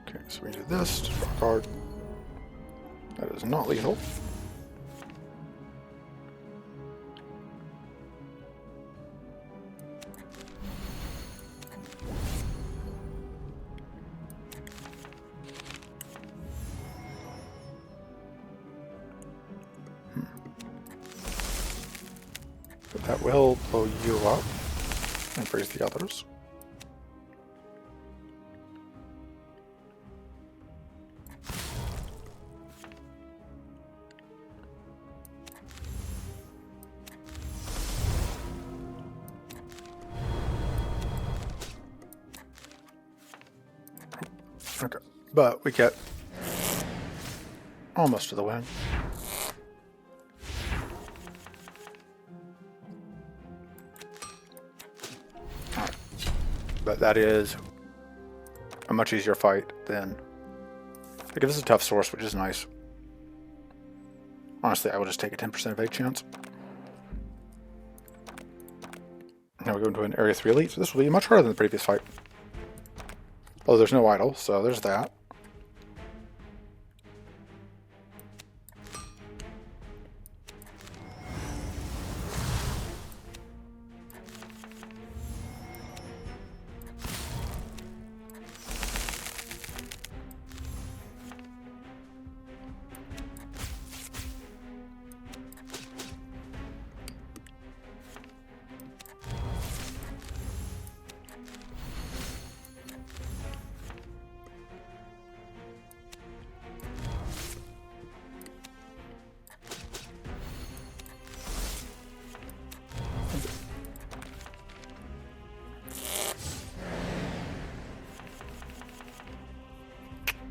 Okay, so we do this to draw a card. That is not lethal. But that will blow you up and freeze the others. Okay, but we get almost to the win. Alright, but that is a much easier fight than... It gives us a tough source, which is nice. Honestly, I will just take a 10% of egg chance. Now we go into an Area 3 Elite, so this will be much harder than the previous fight. Oh, there's no idol, so there's that.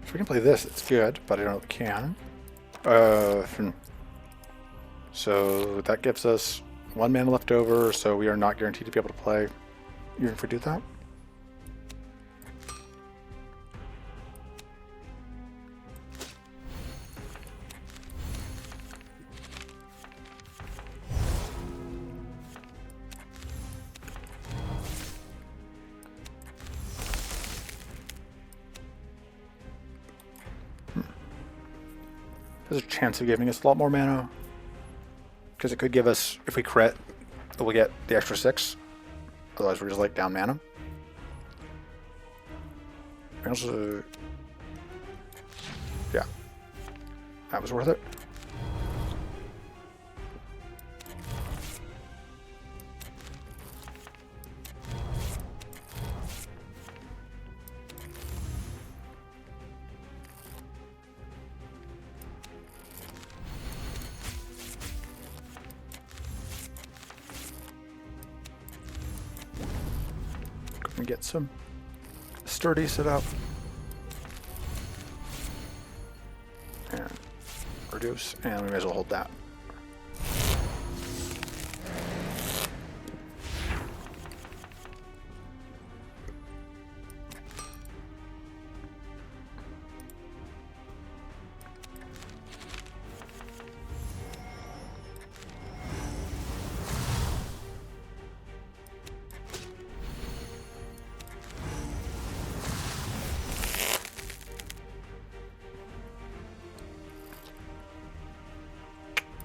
If we can play this, it's good, but I don't know if we can. So that gives us 1 mana left over, so we are not guaranteed to be able to play, even if we do that. There's a chance of giving us a lot more mana. Because it could give us, if we crit, we'll get the extra 6. Otherwise we're just like down mana. We also... Yeah. That was worth it. Get some sturdy set up and reduce, and we may as well hold that.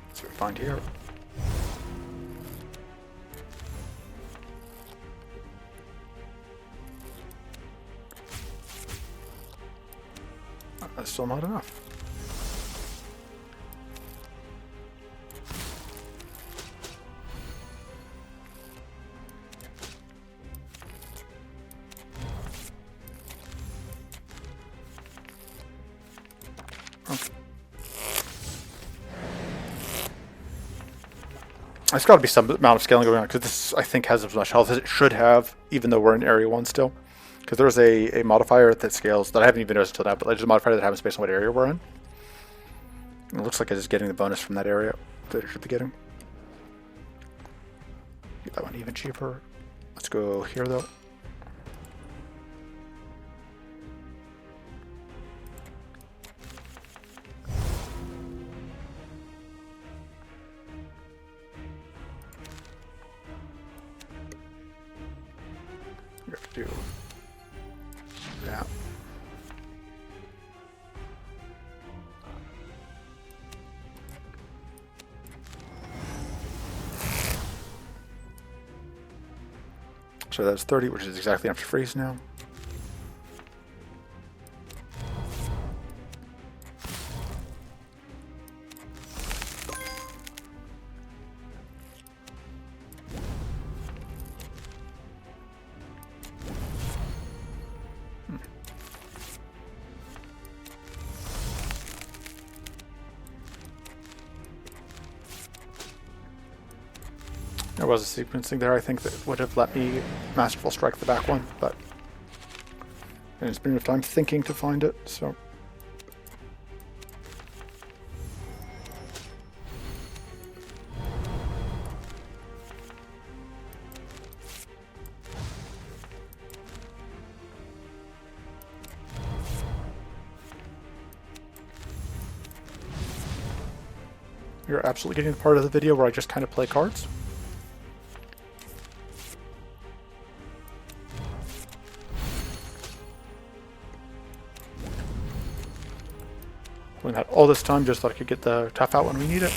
Let's see what we find here. That's still not enough. Okay. There's got to be some amount of scaling going on because this, I think, has as much health as it should have, even though we're in Area 1 still. Because there's a modifier that scales that I haven't even noticed until now, but there's a modifier that happens based on what area we're in. And it looks like it's getting the bonus from that area that it should be getting. Get that one even cheaper. Let's go here, though. We have to do that. So that's 30, which is exactly enough to freeze now. There was a sequencing there, I think, that would have let me Masterful Strike the back one, but I didn't spend enough time thinking to find it, so. You're absolutely getting the part of the video where I just kind of play cards. Doing that all this time just so I could get the tough out when we need it.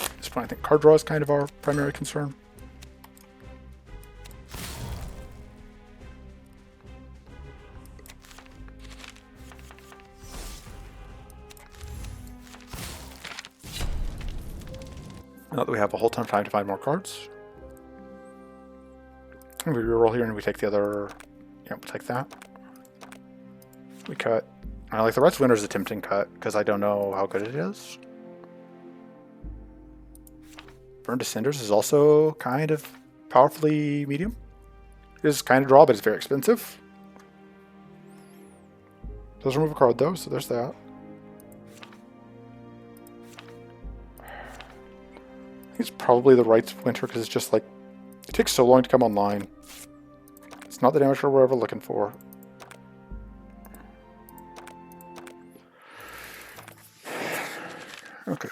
At this point, I think card draw is kind of our primary concern. Now that we have a whole ton of time to find more cards. We reroll here and we take the other. Yeah, we'll take that. We cut. I like the Red's Winner is a tempting cut because I don't know how good it is. Burn to Cinders is also kind of powerfully medium. It is kind of draw, but it's very expensive. Does remove a card though, so there's that. I think it's probably the Red's Winter because it's just like it takes so long to come online. It's not the damage we're ever looking for. Okay.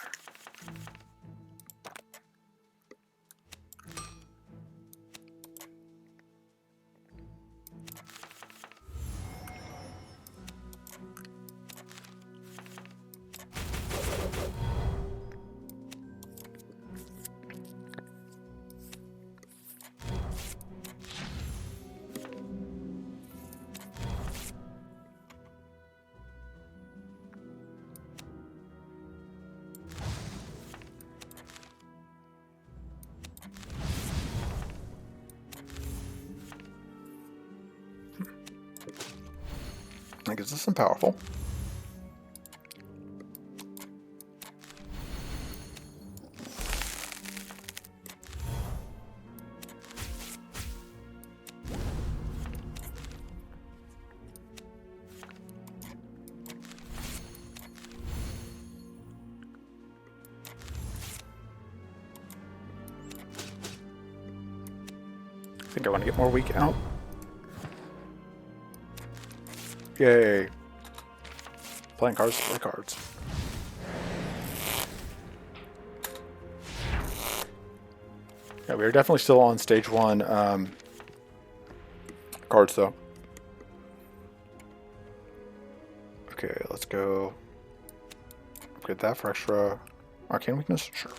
That gives us some powerful. I think I want to get more weak out. Yay. Playing cards for cards. Yeah, we are definitely still on stage 1 cards though. Okay, let's go upgrade that for extra arcane weakness. Sure.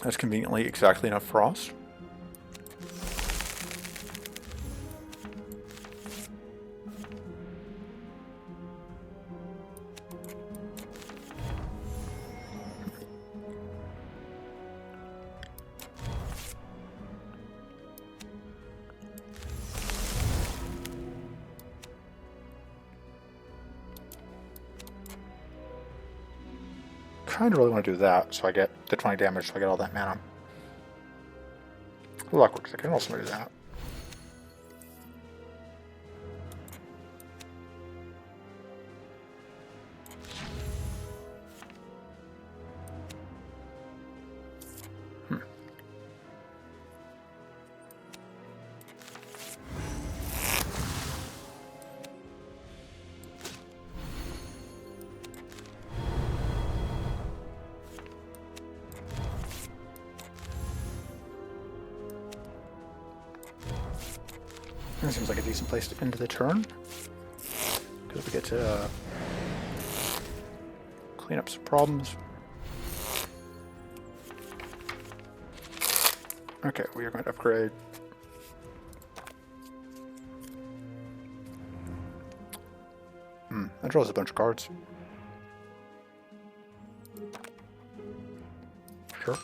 That's conveniently exactly enough frost. kind of really want to do that, so I get the 20 damage, so I get all that mana. Luck works. I can also do that. That seems like a decent place to end the turn, because we get to clean up some problems. Okay, we are going to upgrade. That draws a bunch of cards. Sure.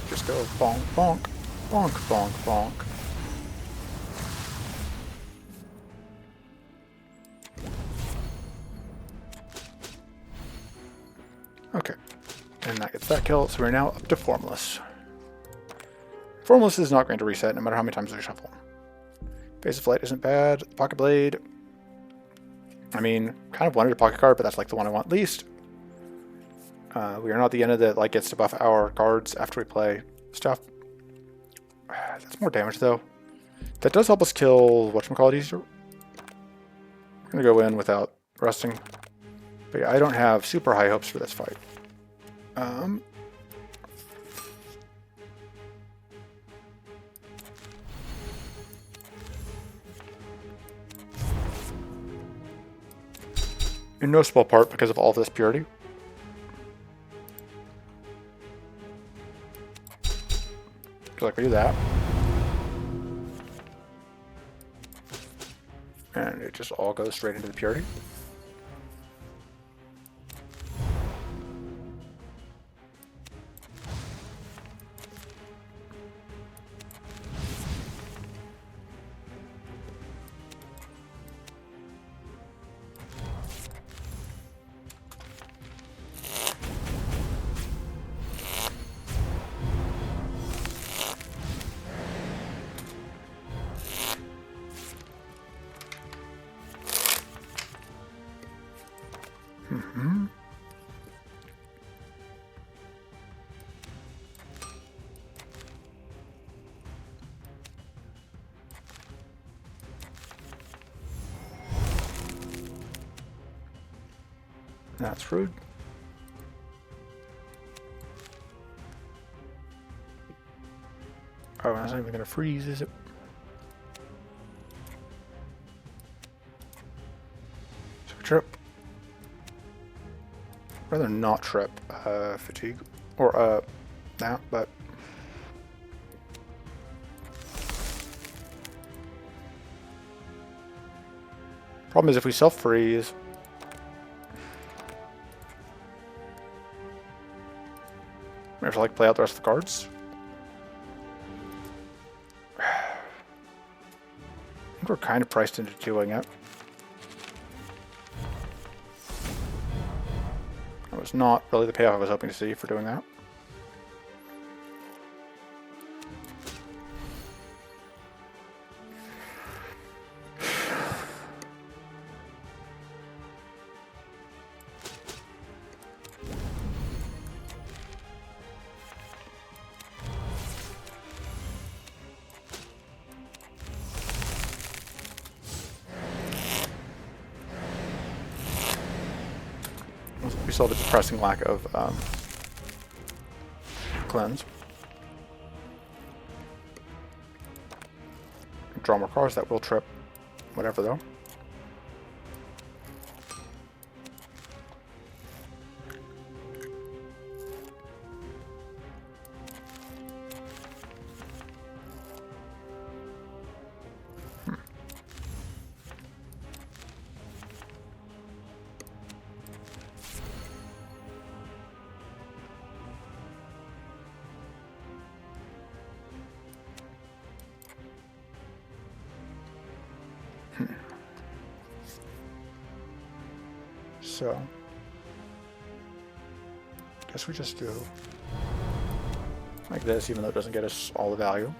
Just go bonk, bonk, bonk, bonk, bonk. Okay, and that gets that kill, so we're now up to Formless. Formless is not going to reset no matter how many times we shuffle. Phase of Flight isn't bad. Pocket Blade. I mean, kind of wanted a pocket card, but that's like the one I want least. We are not the end of the like gets to buff our cards after we play stuff. That's more damage though. That does help us kill whatchamacallit easier. I'm gonna go in without resting. But yeah, I don't have super high hopes for this fight. In no small part because of all this purity. So like we do that. And it just all goes straight into the purity. That's rude. Oh, that's not even gonna freeze, is it? So trip. Rather not trip fatigue. Or nah, but problem is if we self-freeze, we have to like play out the rest of the cards. I think we're kind of priced into doing it. That was not really the payoff I was hoping to see for doing that. We saw the depressing lack of cleanse. Draw more cards, that will trip. Whatever though. So, guess we just do like this, even though it doesn't get us all the value.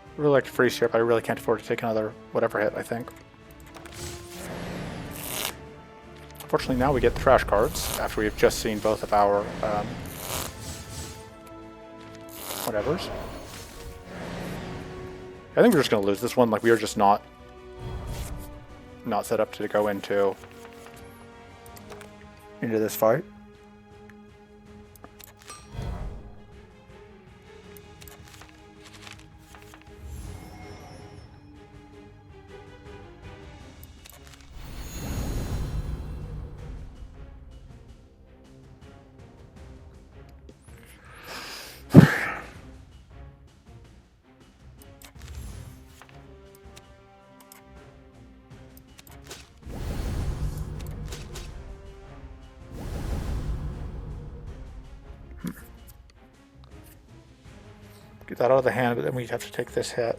I really like to freeze here, but I really can't afford to take another whatever hit, I think. Unfortunately, now we get the trash cards after we've just seen both of our whatevers. I think we're just going to lose this one. Like, we are just not set up to go into this fight. Get that out of the hand, but then we have to take this hit.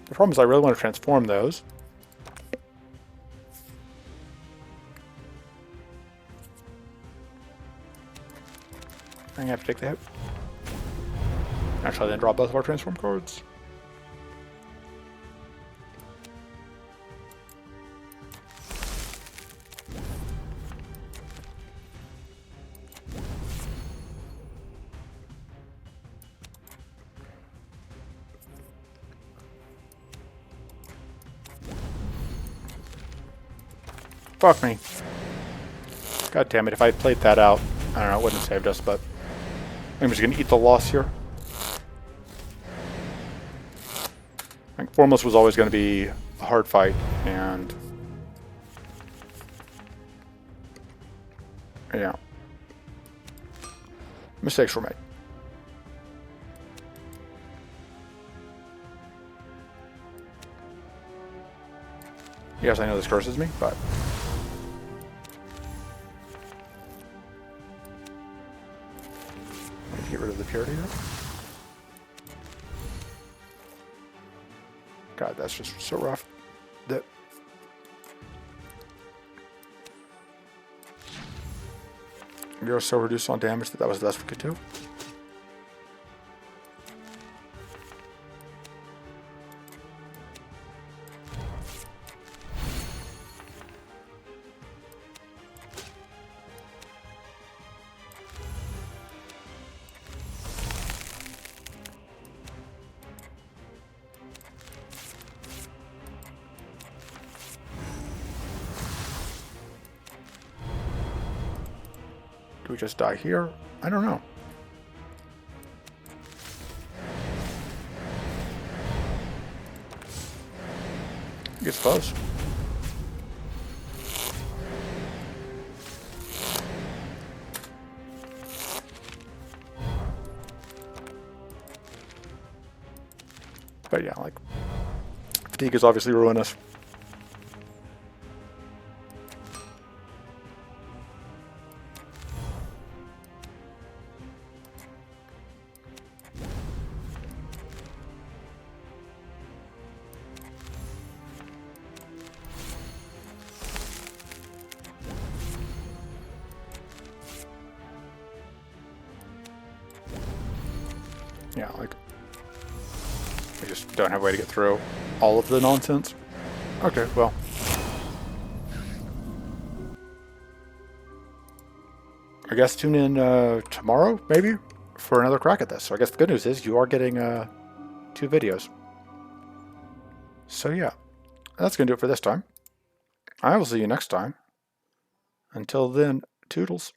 The problem is I really want to transform those. I'm going to have to take the hit. Actually, then draw both of our transform cards. Fuck me. God damn it, if I had played that out, I don't know, it wouldn't have saved us, but I'm just going to eat the loss here. I think Foremost was always going to be a hard fight, and yeah. Mistakes were made. Yes, I know this curses me, but get rid of the purity here. God, that's just so rough. That we are so reduced on damage that was the best we could do. Do we just die here? I don't know. I suppose. But yeah, like, fatigue is obviously ruinous. Yeah, like, I just don't have a way to get through all of the nonsense. Okay, well. I guess tune in tomorrow, maybe, for another crack at this. So I guess the good news is you are getting 2 videos. So yeah, that's going to do it for this time. I will see you next time. Until then, toodles.